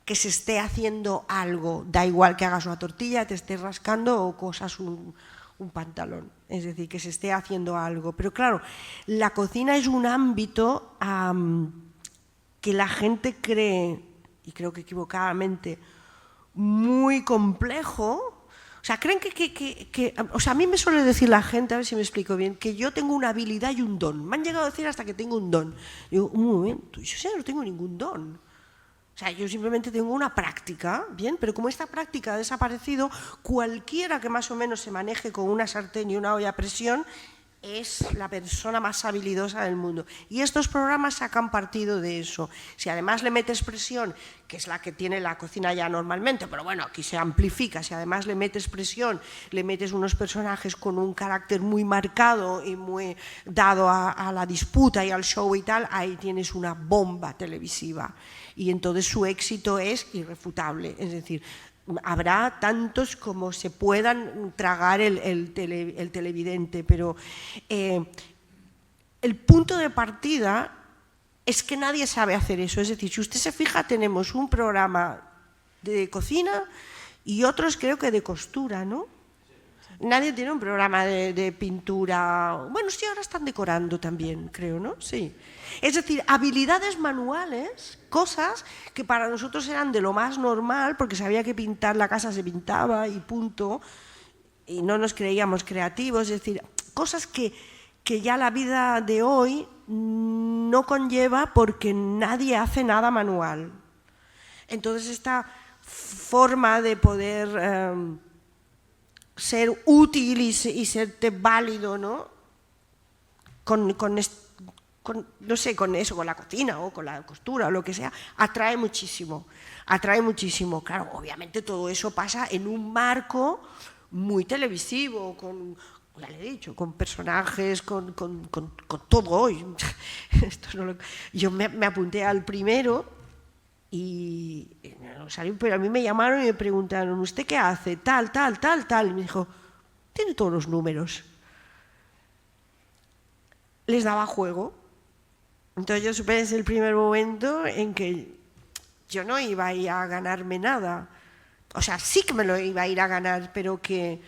que se esté haciendo algo, da igual que hagas una tortilla, te estés rascando o cosas un pantalón, es decir, que se esté haciendo algo. Pero claro, la cocina es un ámbito que la gente cree, y creo que equivocadamente, muy complejo. O sea, creen o sea, a mí me suele decir la gente, a ver si me explico bien, que yo tengo una habilidad y un don. Me han llegado a decir hasta que tengo un don. Digo, un momento, yo no tengo ningún don. O sea, yo simplemente tengo una práctica, bien, pero como esta práctica ha desaparecido, cualquiera que más o menos se maneje con una sartén y una olla a presión es la persona más habilidosa del mundo. Y estos programas sacan partido de eso. Si además le metes presión, que es la que tiene la cocina ya normalmente, pero bueno, aquí se amplifica, si además le metes presión, le metes unos personajes con un carácter muy marcado y muy dado a la disputa y al show y tal, ahí tienes una bomba televisiva. Y entonces su éxito es irrefutable, es decir, habrá tantos como se puedan tragar el televidente, pero el punto de partida es que nadie sabe hacer eso. Es decir, si usted se fija, tenemos un programa de cocina y otros creo que de costura, ¿no? Nadie tiene un programa de pintura. Bueno, sí, ahora están decorando también, creo, ¿no? Sí. Es decir, habilidades manuales, cosas que para nosotros eran de lo más normal, porque sabía que pintar la casa se pintaba y punto, y no nos creíamos creativos. Es decir, cosas que ya la vida de hoy no conlleva porque nadie hace nada manual. Entonces, esta forma de poder ser útil y serte válido, ¿no? No sé, con eso, con la cocina o con la costura o lo que sea, atrae muchísimo. Claro, obviamente todo eso pasa en un marco muy televisivo, ya le he dicho, con personajes, con todo. Yo me apunté al primero y no salió, pero a mí me llamaron y me preguntaron, ¿usted qué hace? Tal. Y me dijo, tiene todos los números. les daba juego. Entonces yo supe desde el primer momento en que yo no iba a ir a ganarme nada. O sea, sí que me lo iba a ir a ganar, pero que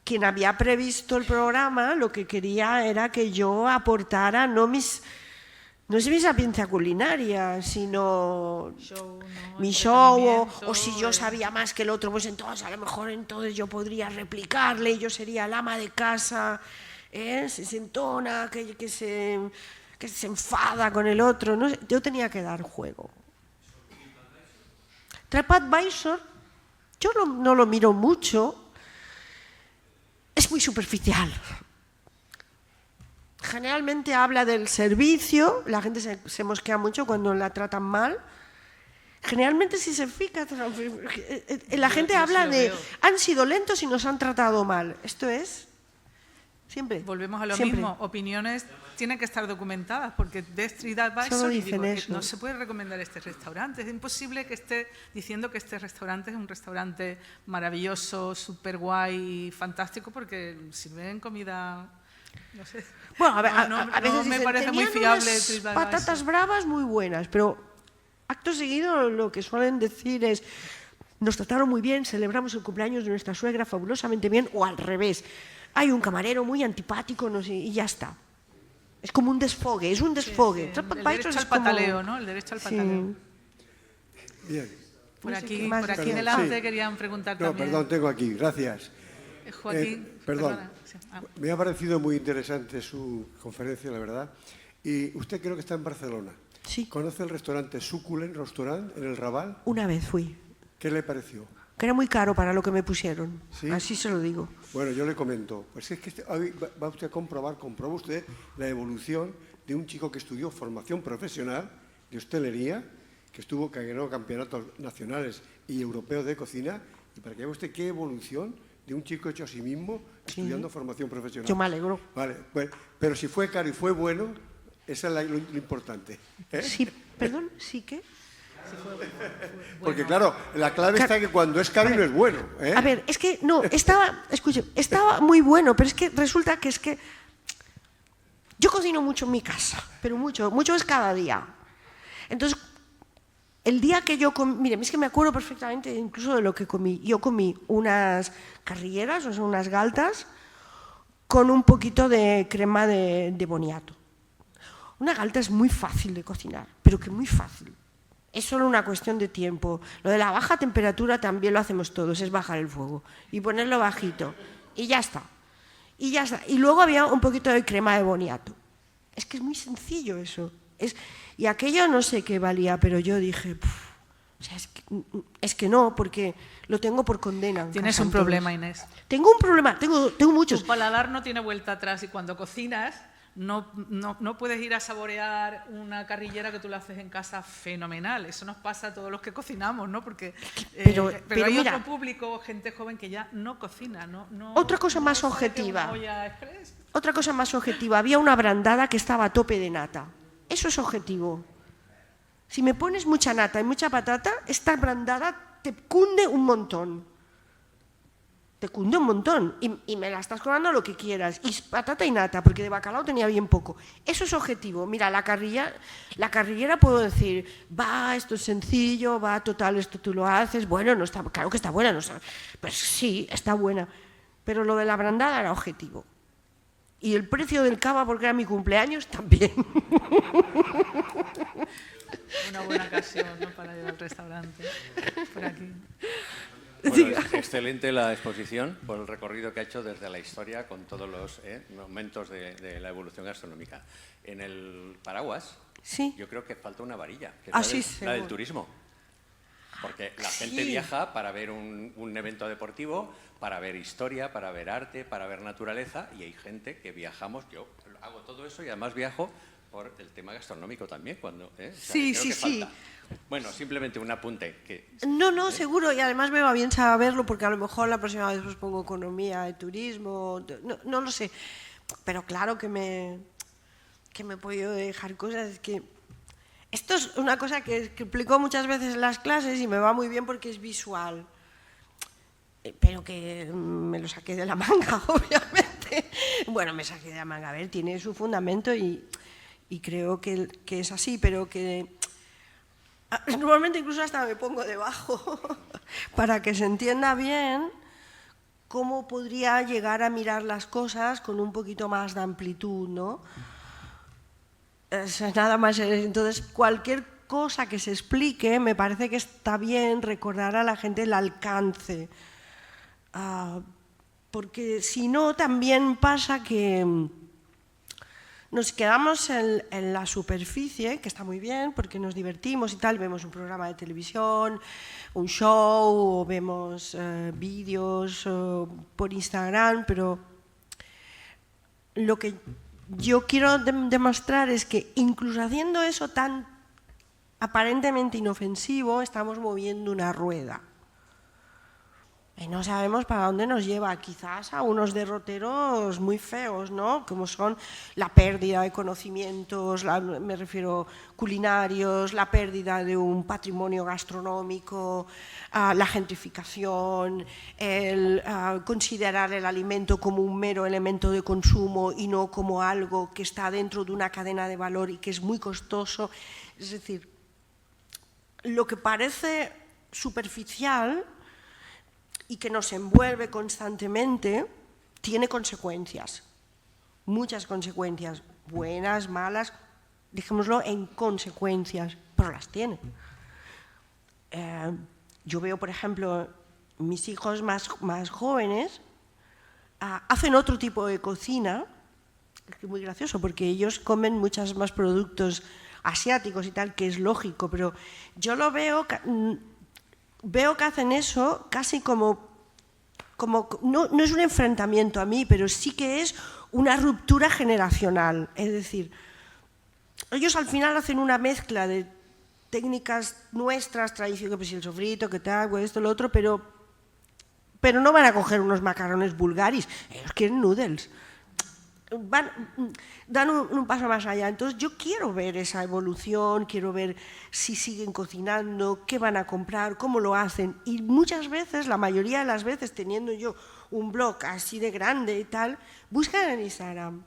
quien había previsto el programa lo que quería era que yo aportara no es mi sapiencia culinaria, sino mi show, o si yo sabía más que el otro, pues entonces a lo mejor entonces yo podría replicarle, yo sería el ama de casa, se sentona, que se enfada con el otro, ¿no? Yo tenía que dar juego. TripAdvisor, yo no lo miro mucho, es muy superficial. Generalmente habla del servicio, la gente se mosquea mucho cuando la tratan mal. Generalmente si se fija, la gente habla de han sido lentos y nos han tratado mal. Esto es siempre. Volvemos a lo siempre. mismo, opiniones tienen que estar documentadas, porque de TripAdvisor no se puede recomendar este restaurante. Es imposible que esté diciendo que este restaurante es un restaurante maravilloso, súper guay, fantástico, porque sirven comida, no sé. Bueno, a veces me dicen, parece muy tenían fiable unas TripAdvisor. patatas bravas muy buenas, pero acto seguido lo que suelen decir es nos trataron muy bien, celebramos el cumpleaños de nuestra suegra fabulosamente bien, o al revés. Hay un camarero muy antipático, no sé, y ya está. Es como un desfogue, es un desfogue. Sí. El derecho al pataleo, ¿no? El derecho al pataleo. Sí. Bien. Por aquí Perdón, delante sí. querían preguntar No, también. perdón, tengo aquí, gracias. Joaquín, perdón, perdona. Sí. me ha parecido muy interesante su conferencia, la verdad. Y usted creo que está en Barcelona. Sí. ¿Conoce el restaurante Succulent Restaurant en el Raval? Una vez fui, ¿Qué le pareció? que era muy caro para lo que me pusieron. ¿Sí? Así se lo digo. Bueno, yo le comento. Pues es que hoy va usted a comprueba usted la evolución de un chico que estudió formación profesional de hostelería, que ganó campeonatos nacionales y europeos de cocina, y para que vea usted qué evolución de un chico hecho a sí mismo estudiando formación profesional. Yo me alegro. Vale, pues, pero si fue caro y fue bueno, eso es lo importante. ¿eh? Sí, perdón, sí que. Porque claro, la clave está que cuando es caro y no es bueno. ¿eh? A ver, es que no, estaba muy bueno, pero es que resulta que yo cocino mucho en mi casa, pero mucho es cada día. Entonces, el día que yo comí, miren, es que me acuerdo perfectamente incluso de lo que comí. Yo comí unas carrilleras, o sea, unas galtas, con un poquito de crema de boniato. Una galta es muy fácil de cocinar, pero que muy fácil. Es solo una cuestión de tiempo. Lo de la baja temperatura también lo hacemos todos, es bajar el fuego y ponerlo bajito. Y ya está. Y ya está. Y luego había un poquito de crema de boniato. Es que es muy sencillo eso. Y aquello no sé qué valía, pero yo dije, o sea, es que no, porque lo tengo por condena. Tienes un problema, Inés. Tengo un problema, tengo muchos. Tu paladar no tiene vuelta atrás y cuando cocinas no puedes ir a saborear una carrillera que tú la haces en casa fenomenal. Eso nos pasa a todos los que cocinamos, ¿no? Porque pero hay mira, otro público, gente joven que ya no cocina. Otra cosa más sabe que objetiva. una olla express. Otra cosa más objetiva. Había una brandada que estaba a tope de nata. Eso es objetivo. Si me pones mucha nata y mucha patata, esta brandada te cunde un montón. Te cunde un montón. Y me la estás cobrando lo que quieras. Y patata y nata, porque de bacalao tenía bien poco. Eso es objetivo. Mira, la carrillera puedo decir, va, esto es sencillo, va, total, esto tú lo haces. Bueno, no está, claro que está buena. No, pues sí, está buena. Pero lo de la brandada era objetivo. Y el precio del cava, porque era mi cumpleaños, también. Una buena ocasión, ¿no?, para ir al restaurante. Por aquí. Bueno, es excelente la exposición por el recorrido que ha hecho desde la historia con todos los momentos de la evolución gastronómica. En el paraguas, Sí. yo creo que falta una varilla, que es Sí, la del seguro. turismo. Porque la gente viaja para ver un evento deportivo, para ver historia, para ver arte, para ver naturaleza, y hay gente que viajamos, yo hago todo eso y además viajo por el tema gastronómico también. Sí. Bueno, simplemente un apunte. No, seguro, y además me va bien saberlo, porque a lo mejor la próxima vez os pongo economía de turismo, no lo sé. Pero claro que me he podido dejar cosas, que esto es una cosa que explico muchas veces en las clases y me va muy bien porque es visual. Pero que me lo saqué de la manga, obviamente. Bueno, me saqué de la manga, a ver, tiene su fundamento y creo que es así, pero que normalmente incluso hasta me pongo debajo para que se entienda bien cómo podría llegar a mirar las cosas con un poquito más de amplitud, ¿no? Nada más. Entonces, cualquier cosa que se explique, me parece que está bien recordar a la gente el alcance, porque si no, también pasa que nos quedamos en la superficie, que está muy bien, porque nos divertimos y tal, vemos un programa de televisión, un show, o vemos vídeos por Instagram, pero lo que yo quiero demostrar es que incluso haciendo eso tan aparentemente inofensivo, estamos moviendo una rueda. Y no sabemos para dónde nos lleva, quizás a unos derroteros muy feos, ¿no? Como son la pérdida de conocimientos, me refiero culinarios, la pérdida de un patrimonio gastronómico, la gentrificación, el considerar el alimento como un mero elemento de consumo y no como algo que está dentro de una cadena de valor y que es muy costoso. Es decir, lo que parece superficial y que nos envuelve constantemente, tiene consecuencias, muchas consecuencias, buenas, malas, dejémoslo en consecuencias, pero las tiene. Yo veo, por ejemplo, mis hijos más jóvenes hacen otro tipo de cocina, que es muy gracioso, porque ellos comen muchos más productos asiáticos y tal, que es lógico, pero yo lo veo que hacen eso casi como no es un enfrentamiento a mí, pero sí que es una ruptura generacional. Es decir, ellos al final hacen una mezcla de técnicas nuestras, tradicionales, pues el sofrito, que tal, esto, lo otro, pero no van a coger unos macarrones bulgaris, ellos quieren noodles. Dan un paso más allá. Entonces yo quiero ver esa evolución, quiero ver si siguen cocinando, qué van a comprar, cómo lo hacen, y muchas veces, la mayoría de las veces, teniendo yo un blog así de grande y tal, buscan en Instagram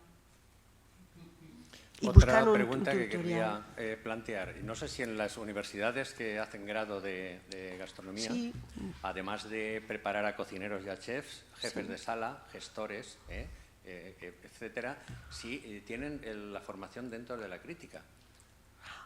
y Otra buscan pregunta un que tutorial. querría plantear, no sé si en las universidades que hacen grado de gastronomía, Sí. además de preparar a cocineros y a chefs, jefes de sala, gestores, etcétera, si tienen la formación dentro de la crítica,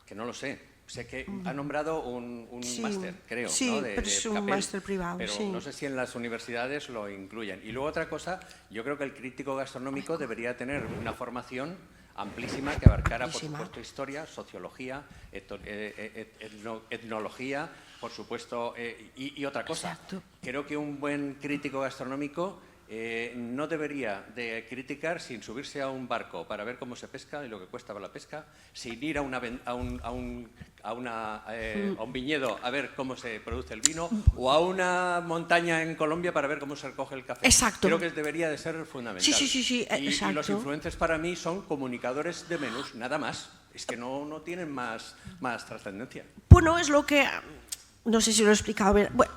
que no lo sé. Sé que ha nombrado un Sí, máster, creo, sí, ¿no? pero es un Capel, máster privado, pero sí. no sé si en las universidades lo incluyen. Y luego otra cosa, yo creo que el crítico gastronómico debería tener una formación amplísima que abarcara, por supuesto, historia, sociología, etnología, por supuesto, y otra cosa. Exacto. Creo que un buen crítico gastronómico no debería de criticar sin subirse a un barco para ver cómo se pesca y lo que cuesta la pesca, sin ir a un viñedo a ver cómo se produce el vino, o a una montaña en Colombia para ver cómo se recoge el café. Exacto. Creo que debería de ser fundamental. Sí, Y exacto. los influencers para mí son comunicadores de menús, nada más. Es que no tienen más trascendencia. Bueno, es lo que... No sé si lo he explicado bien. Bueno,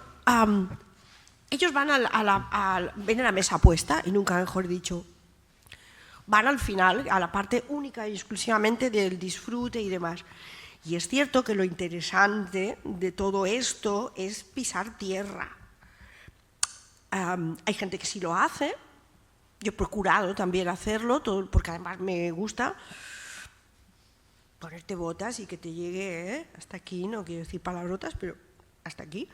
ellos van ven a la mesa puesta, y nunca mejor dicho, van al final, a la parte única y exclusivamente del disfrute y demás. Y es cierto que lo interesante de todo esto es pisar tierra. Hay gente que sí lo hace, yo he procurado también hacerlo, porque además me gusta ponerte botas y que te llegue hasta aquí, no quiero decir palabrotas, pero hasta aquí.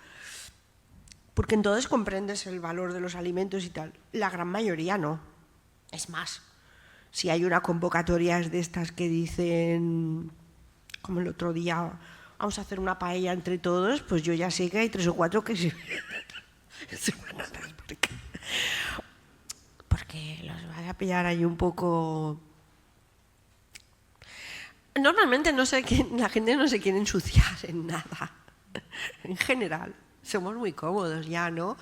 Porque entonces comprendes el valor de los alimentos y tal. La gran mayoría no. Es más, si hay una convocatoria de estas que dicen, como el otro día, vamos a hacer una paella entre todos, pues yo ya sé que hay 3 o 4 que se van a dar, porque los van a pillar ahí un poco... Normalmente la gente no se quiere ensuciar en nada, en general. Somos muy cómodos ya, ¿no?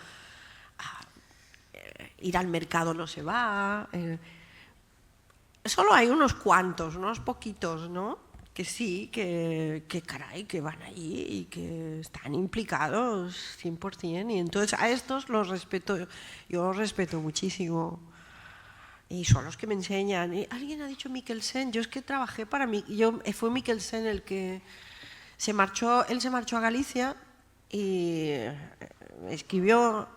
Ir al mercado no se va. Solo hay unos cuantos, unos poquitos, ¿no? Que sí, que caray, que van allí y que están implicados 100%. Y entonces a estos los respeto, yo los respeto muchísimo. Y son los que me enseñan. Y alguien ha dicho Mikkelsen, yo es que trabajé para mí, fue Mikkelsen el que él se marchó a Galicia y escribió...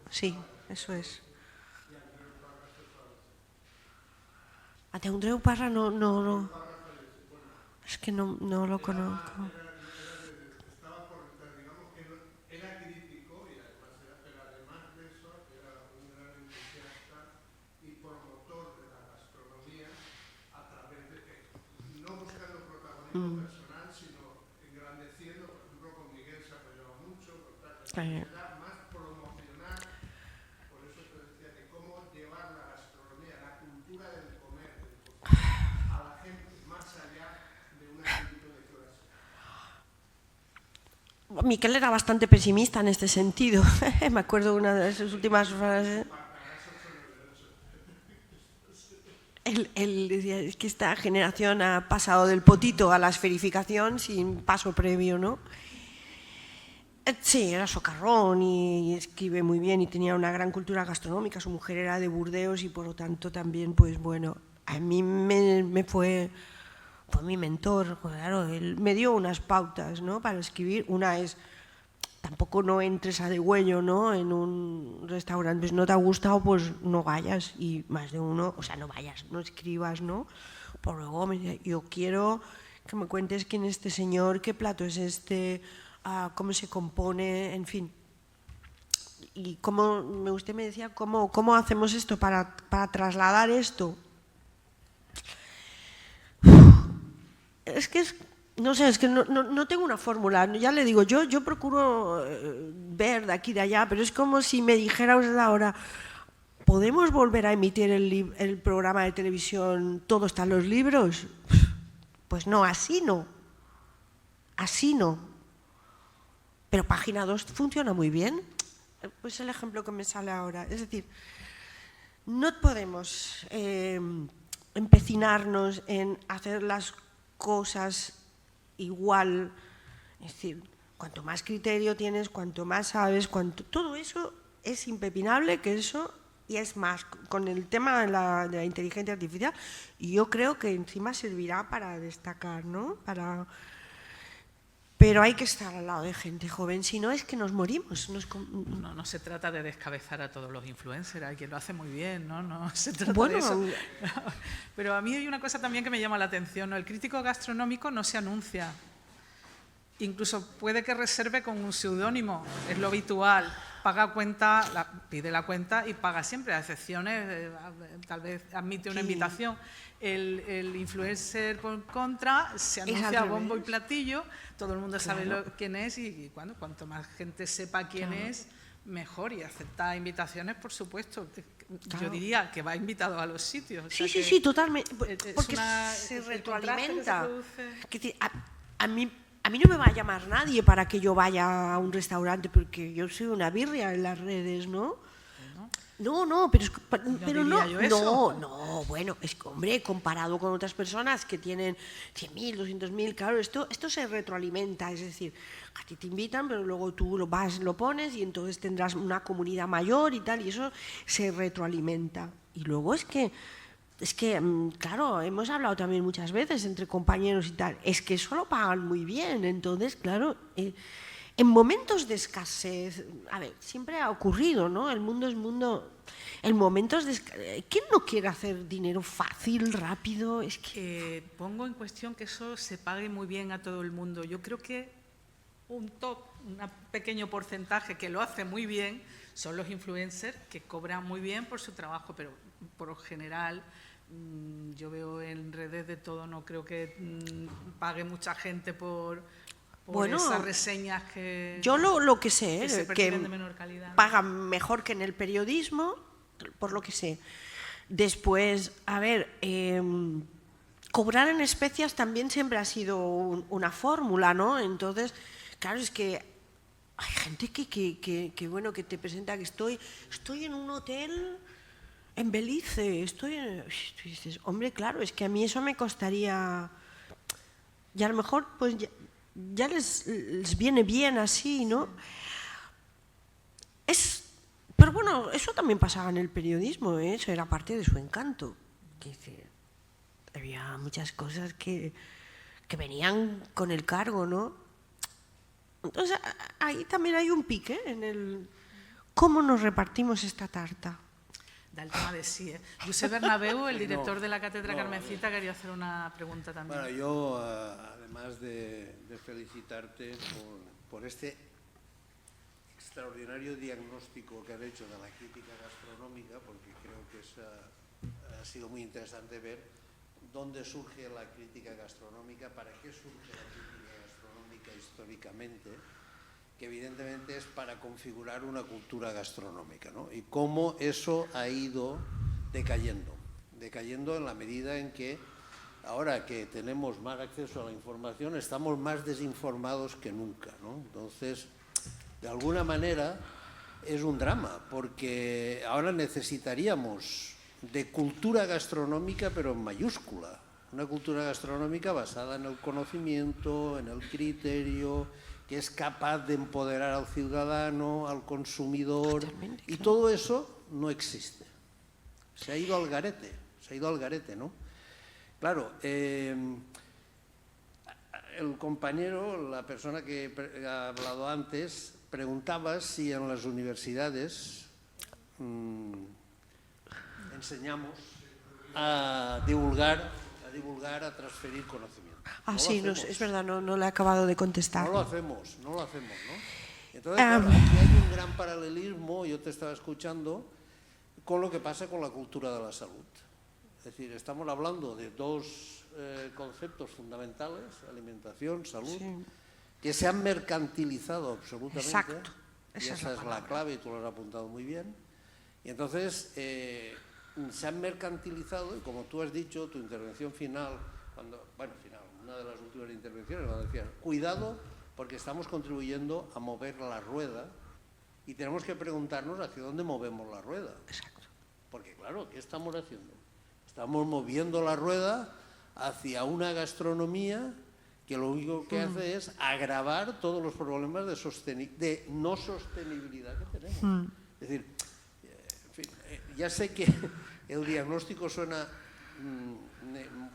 Sí, eso es. A de Andreu Parra no. Es que no lo conozco. Era crítico y además de eso era un gran entusiasta y promotor de la gastronomía a través de, no buscando protagonismo personal, sino engrandeciendo, por ejemplo, con Miguel se apoyaba mucho, era más promocionar, por eso te decía de cómo llevar la gastronomía, la cultura del comer, a la gente más allá de un ámbito de clase. Miquel era bastante pesimista en este sentido. Me acuerdo de una de sus últimas frases. Él decía, es que esta generación ha pasado del potito a la esferificación sin paso previo, ¿no? Sí, era socarrón y escribe muy bien y tenía una gran cultura gastronómica. Su mujer era de Burdeos y por lo tanto también, pues bueno, a mí me fue mi mentor. Claro, él me dio unas pautas, ¿no?, para escribir. Una es, tampoco no entres a degüello, ¿no?, en un restaurante. Pues no te ha gustado, pues no vayas. Y más de uno, o sea, no vayas, no escribas, ¿no? Por luego me decía, yo quiero que me cuentes quién es este señor, qué plato es este, cómo se compone, en fin. Y usted me decía, ¿cómo hacemos esto para trasladar esto? Es que no sé, es que no tengo una fórmula. Ya le digo, yo procuro ver de aquí y de allá, pero es como si me dijera usted ahora, ¿podemos volver a emitir el programa de televisión Todo está en los libros? Pues no, así no. Así no. Pero Página 2 funciona muy bien. Pues el ejemplo que me sale ahora. Es decir, no podemos empecinarnos en hacer las cosas igual. Es decir, cuanto más criterio tienes, cuanto más sabes, todo eso es impepinable, que eso, y es más, con el tema de la inteligencia artificial, yo creo que encima servirá para destacar, ¿no? Pero hay que estar al lado de gente joven, si no es que nos morimos. No se trata de descabezar a todos los influencers, hay quien lo hace muy bien, no se trata de eso. Pero a mí hay una cosa también que me llama la atención, ¿no? El crítico gastronómico no se anuncia, incluso puede que reserve con un seudónimo, es lo habitual, paga cuenta, pide la cuenta y paga siempre, a excepciones, tal vez admite una invitación. El influencer por contra se anuncia a bombo y platillo, todo el mundo sabe quién es y cuanto más gente sepa quién es, mejor, y acepta invitaciones, por supuesto. Yo diría que va invitado a los sitios. Sí, totalmente, porque se retroalimenta. A mí no me va a llamar nadie para que yo vaya a un restaurante porque yo soy una birria en las redes, ¿no? No, pero no, bueno, es que, hombre, comparado con otras personas que tienen 100.000, 200.000, claro, esto se retroalimenta, es decir, a ti te invitan, pero luego tú lo pones y entonces tendrás una comunidad mayor y tal, y eso se retroalimenta. Y luego es que, claro, hemos hablado también muchas veces entre compañeros y tal, es que eso lo pagan muy bien, entonces, claro, en momentos de escasez, a ver, siempre ha ocurrido, ¿no? El mundo es mundo. En momentos de escasez, ¿quién no quiere hacer dinero fácil, rápido? Es que pongo en cuestión que eso se pague muy bien a todo el mundo. Yo creo que un pequeño porcentaje que lo hace muy bien son los influencers que cobran muy bien por su trabajo, pero por lo general yo veo en redes de todo, no creo que pague mucha gente por esas reseñas que yo lo que sé que se perciben de menor calidad. Pagan mejor que en el periodismo, por lo que sé. Después, a ver, cobrar en especias también siempre ha sido una fórmula, ¿no? Entonces, claro, es que hay gente que bueno, que te presenta que estoy en un hotel en Belice, tú dices, hombre, claro, es que a mí eso me costaría y a lo mejor pues ya les viene bien así, ¿no? Pero bueno, eso también pasaba en el periodismo, ¿eh? Eso era parte de su encanto. Había muchas cosas que venían con el cargo, ¿no? Entonces, ahí también hay un pique en el cómo nos repartimos esta tarta. Da el tema de sí, ¿eh? Josep Bernabeu, el director de la Cátedra Carmencita, quería hacer una pregunta también. Bueno, yo, además de felicitarte por este extraordinario diagnóstico que has hecho de la crítica gastronómica, porque creo que ha sido muy interesante ver dónde surge la crítica gastronómica, para qué surge la crítica gastronómica históricamente, que evidentemente es para configurar una cultura gastronómica, ¿no? Y cómo eso ha ido decayendo en la medida en que ahora que tenemos más acceso a la información estamos más desinformados que nunca, ¿no? Entonces, de alguna manera es un drama, porque ahora necesitaríamos de cultura gastronómica, pero en mayúscula, una cultura gastronómica basada en el conocimiento, en el criterio, que es capaz de empoderar al ciudadano, al consumidor, y todo eso no existe. Se ha ido al garete, ¿no? Claro, el compañero, la persona que ha hablado antes, preguntaba si en las universidades enseñamos a divulgar, a transferir conocimiento. Ah, sí, es verdad, no le he acabado de contestar. No lo hacemos, ¿no? Entonces, claro, aquí hay un gran paralelismo, yo te estaba escuchando, con lo que pasa con la cultura de la salud. Es decir, estamos hablando de dos conceptos fundamentales, alimentación, salud, sí, que se han mercantilizado absolutamente. Exacto. Y esa es la clave, y tú lo has apuntado muy bien. Y entonces se han mercantilizado, y como tú has dicho, tu intervención final, una de las últimas intervenciones, cuando decías, cuidado, porque estamos contribuyendo a mover la rueda y tenemos que preguntarnos hacia dónde movemos la rueda. Exacto. Porque claro, ¿qué estamos haciendo? Estamos moviendo la rueda hacia una gastronomía que lo único que hace es agravar todos los problemas de no sostenibilidad que tenemos. Es decir, en fin, ya sé que el diagnóstico suena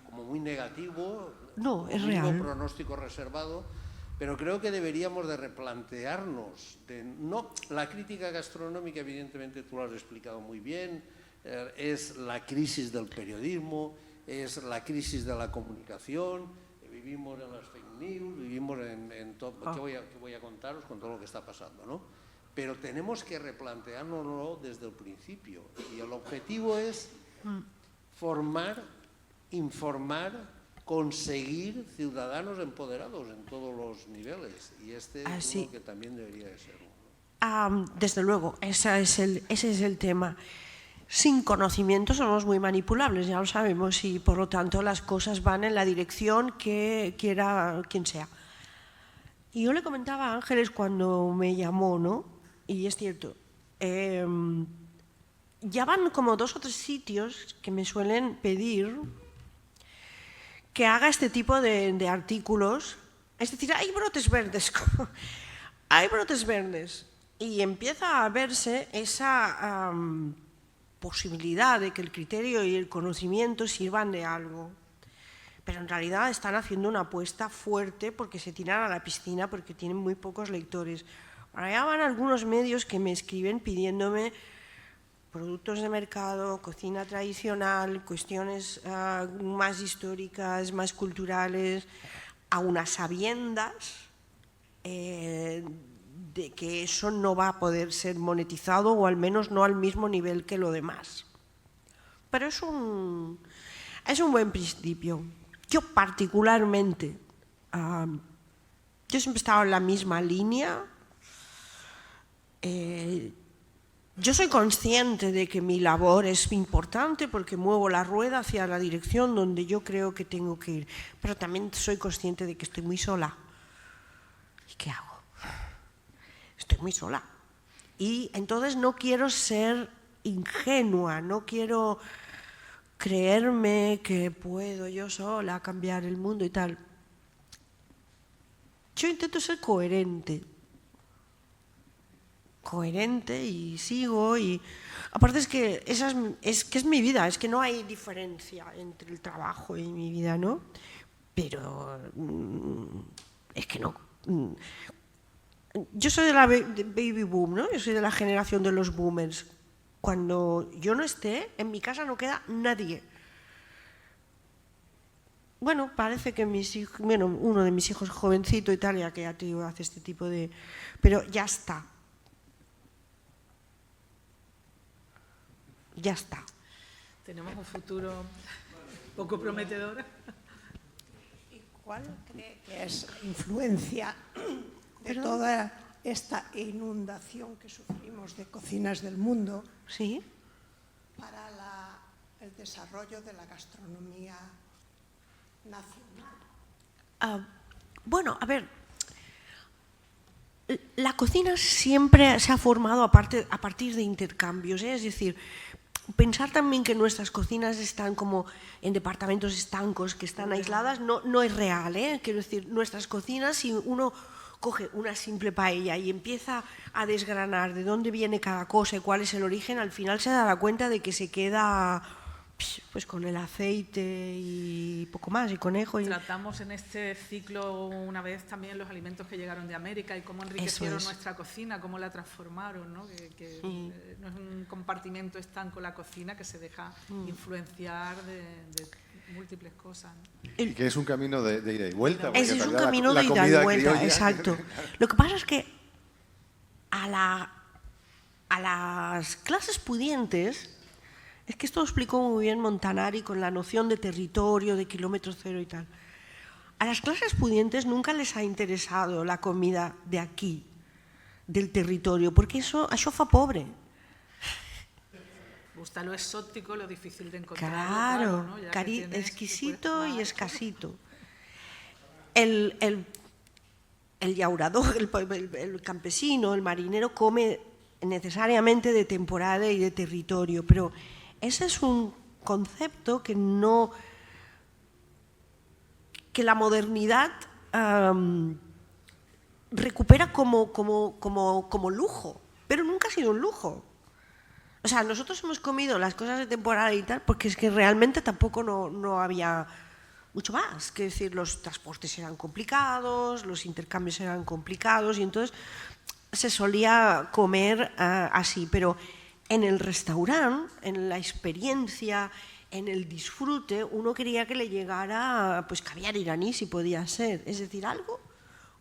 como muy negativo, no, es real. Un pronóstico reservado, pero creo que deberíamos de replantearnos. La crítica gastronómica, evidentemente, tú lo has explicado muy bien, es la crisis del periodismo, es la crisis de la comunicación, vivimos en las fake news, vivimos en todo. ¿Qué voy a contaros con todo lo que está pasando, ¿no? Pero tenemos que replanteárnoslo desde el principio. Y el objetivo es formar, informar, conseguir ciudadanos empoderados en todos los niveles. Y este es uno que también debería de ser. Desde luego, ese es el tema. Sin conocimiento somos muy manipulables, ya lo sabemos, y por lo tanto las cosas van en la dirección que quiera quien sea. Y yo le comentaba a Ángeles cuando me llamó, ¿no? Y es cierto, ya van como 2 o 3 sitios que me suelen pedir que haga este tipo de artículos. Es decir, hay brotes verdes, hay brotes verdes, y empieza a verse esa posibilidad de que el criterio y el conocimiento sirvan de algo. Pero en realidad están haciendo una apuesta fuerte porque se tiran a la piscina porque tienen muy pocos lectores. Por allá van algunos medios que me escriben pidiéndome productos de mercado, cocina tradicional, cuestiones más históricas, más culturales, a unas sabiendas de que eso no va a poder ser monetizado, o al menos no al mismo nivel que lo demás. Pero es un buen principio. Yo particularmente, yo siempre he estado en la misma línea. Yo soy consciente de que mi labor es importante porque muevo la rueda hacia la dirección donde yo creo que tengo que ir, pero también soy consciente de que estoy muy sola. ¿Y qué hago? Estoy muy sola. Y entonces no quiero ser ingenua, no quiero creerme que puedo yo sola cambiar el mundo y tal. yo intento ser coherente. Coherente y sigo y... Aparte es que es mi vida, es que no hay diferencia entre el trabajo y mi vida, ¿no? Pero es que no... Yo soy de la baby boom, ¿no? Yo soy de la generación de los boomers. Cuando yo no esté, en mi casa no queda nadie. Bueno, parece que uno de mis hijos jovencito y tal, ya que hace este tipo de... Pero ya está. Ya está. Tenemos un futuro poco prometedor. ¿Y cuál cree que es la influencia de toda esta inundación que sufrimos de cocinas del mundo ¿Sí? para el desarrollo de la gastronomía nacional? Bueno, a ver, la cocina siempre se ha formado a partir de intercambios, ¿eh? Es decir, pensar también que nuestras cocinas están como en departamentos estancos, que están aisladas, no es real, ¿eh? Quiero decir, nuestras cocinas, si uno coge una simple paella y empieza a desgranar de dónde viene cada cosa y cuál es el origen, al final se dará cuenta de que se queda pues con el aceite y poco más, y conejo. Tratamos en este ciclo una vez también los alimentos que llegaron de América y cómo enriquecieron nuestra cocina, cómo la transformaron, ¿no? Que no es un compartimento estanco la cocina, que se deja influenciar de múltiples cosas, ¿no? Y que es un camino de ida y vuelta. Es un camino de ida y vuelta, criolla, exacto. Lo que pasa es que a las clases pudientes, es que esto lo explicó muy bien Montanari con la noción de territorio, de kilómetro cero y tal. A las clases pudientes nunca les ha interesado la comida de aquí, del territorio, porque eso fa pobre. Gusta lo exótico, lo difícil de encontrar. Claro, ¿no? exquisito y escasito. El llaurador, el campesino, el marinero come necesariamente de temporada y de territorio, pero ese es un concepto que la modernidad recupera como lujo, pero nunca ha sido un lujo. O sea, nosotros hemos comido las cosas de temporada y tal porque es que realmente tampoco no había mucho más. Que decir, los transportes eran complicados, los intercambios eran complicados y entonces se solía comer así. Pero en el restaurante, en la experiencia, en el disfrute, uno quería que le llegara pues caviar iraní si podía ser. Es decir, algo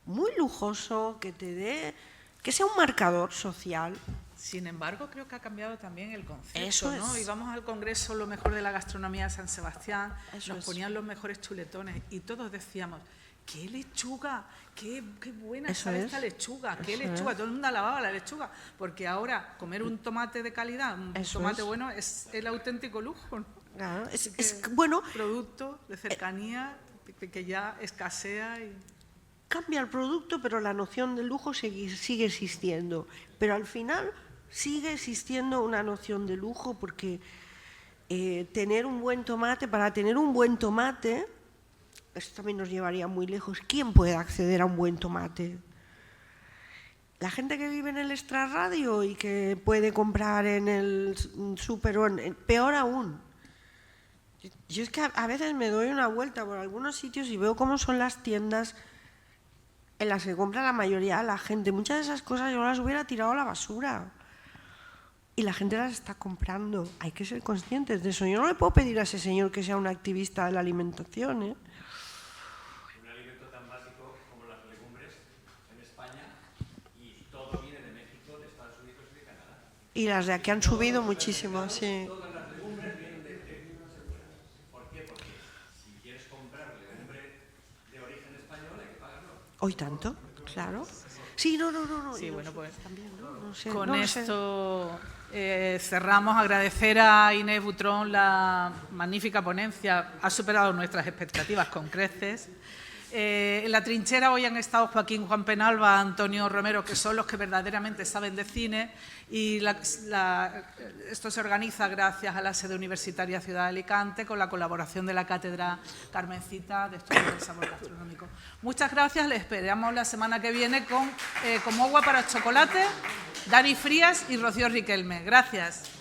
muy lujoso que te dé, que sea un marcador social. Sin embargo, creo que ha cambiado también el concepto, Eso ¿no? es. Íbamos al Congreso Lo Mejor de la Gastronomía de San Sebastián, Eso nos es. ponían los mejores chuletones y todos decíamos, ¡qué lechuga! ¡Qué buena Eso está es. esta lechuga! ¡Qué Eso lechuga! es. Todo el mundo alababa la lechuga, porque ahora comer un tomate de calidad, un Eso tomate es. bueno, es el auténtico lujo, ¿no? Claro, Así es que bueno. Producto de cercanía que ya escasea y... Cambia el producto, pero la noción de lujo sigue existiendo. Pero al final sigue existiendo una noción de lujo porque tener un buen tomate, para tener un buen tomate, esto también nos llevaría muy lejos. ¿Quién puede acceder a un buen tomate? La gente que vive en el extrarradio y que puede comprar en el súper, peor aún. Yo es que a veces me doy una vuelta por algunos sitios y veo cómo son las tiendas en las que compra la mayoría de la gente. Muchas de esas cosas yo las hubiera tirado a la basura. Y la gente las está comprando. Hay que ser conscientes de eso. Yo no le puedo pedir a ese señor que sea un activista de la alimentación, ¿eh? Un alimento tan básico como las legumbres en España y todo viene de México, de Estados Unidos y de Canadá. Y las de aquí han subido muchísimo, sí. Todas las legumbres vienen de ¿Por qué? Porque si quieres comprar legumbre de origen español hay que pagarlo. ¿Hoy tanto? Claro. Sí, no. Sí, y bueno, pues también, ¿no? No sé, con no lo sé. esto cerramos. Agradecer a Inés Butrón la magnífica ponencia. Ha superado nuestras expectativas con creces. En la trinchera hoy han estado Joaquín Juan Penalba, Antonio Romero, que son los que verdaderamente saben de cine, y esto se organiza gracias a la sede universitaria Ciudad de Alicante con la colaboración de la Cátedra Carmencita de Estudios del Sabor Gastronómico. Muchas gracias, les esperamos la semana que viene con Como agua para chocolate, Dani Frías y Rocío Riquelme. Gracias.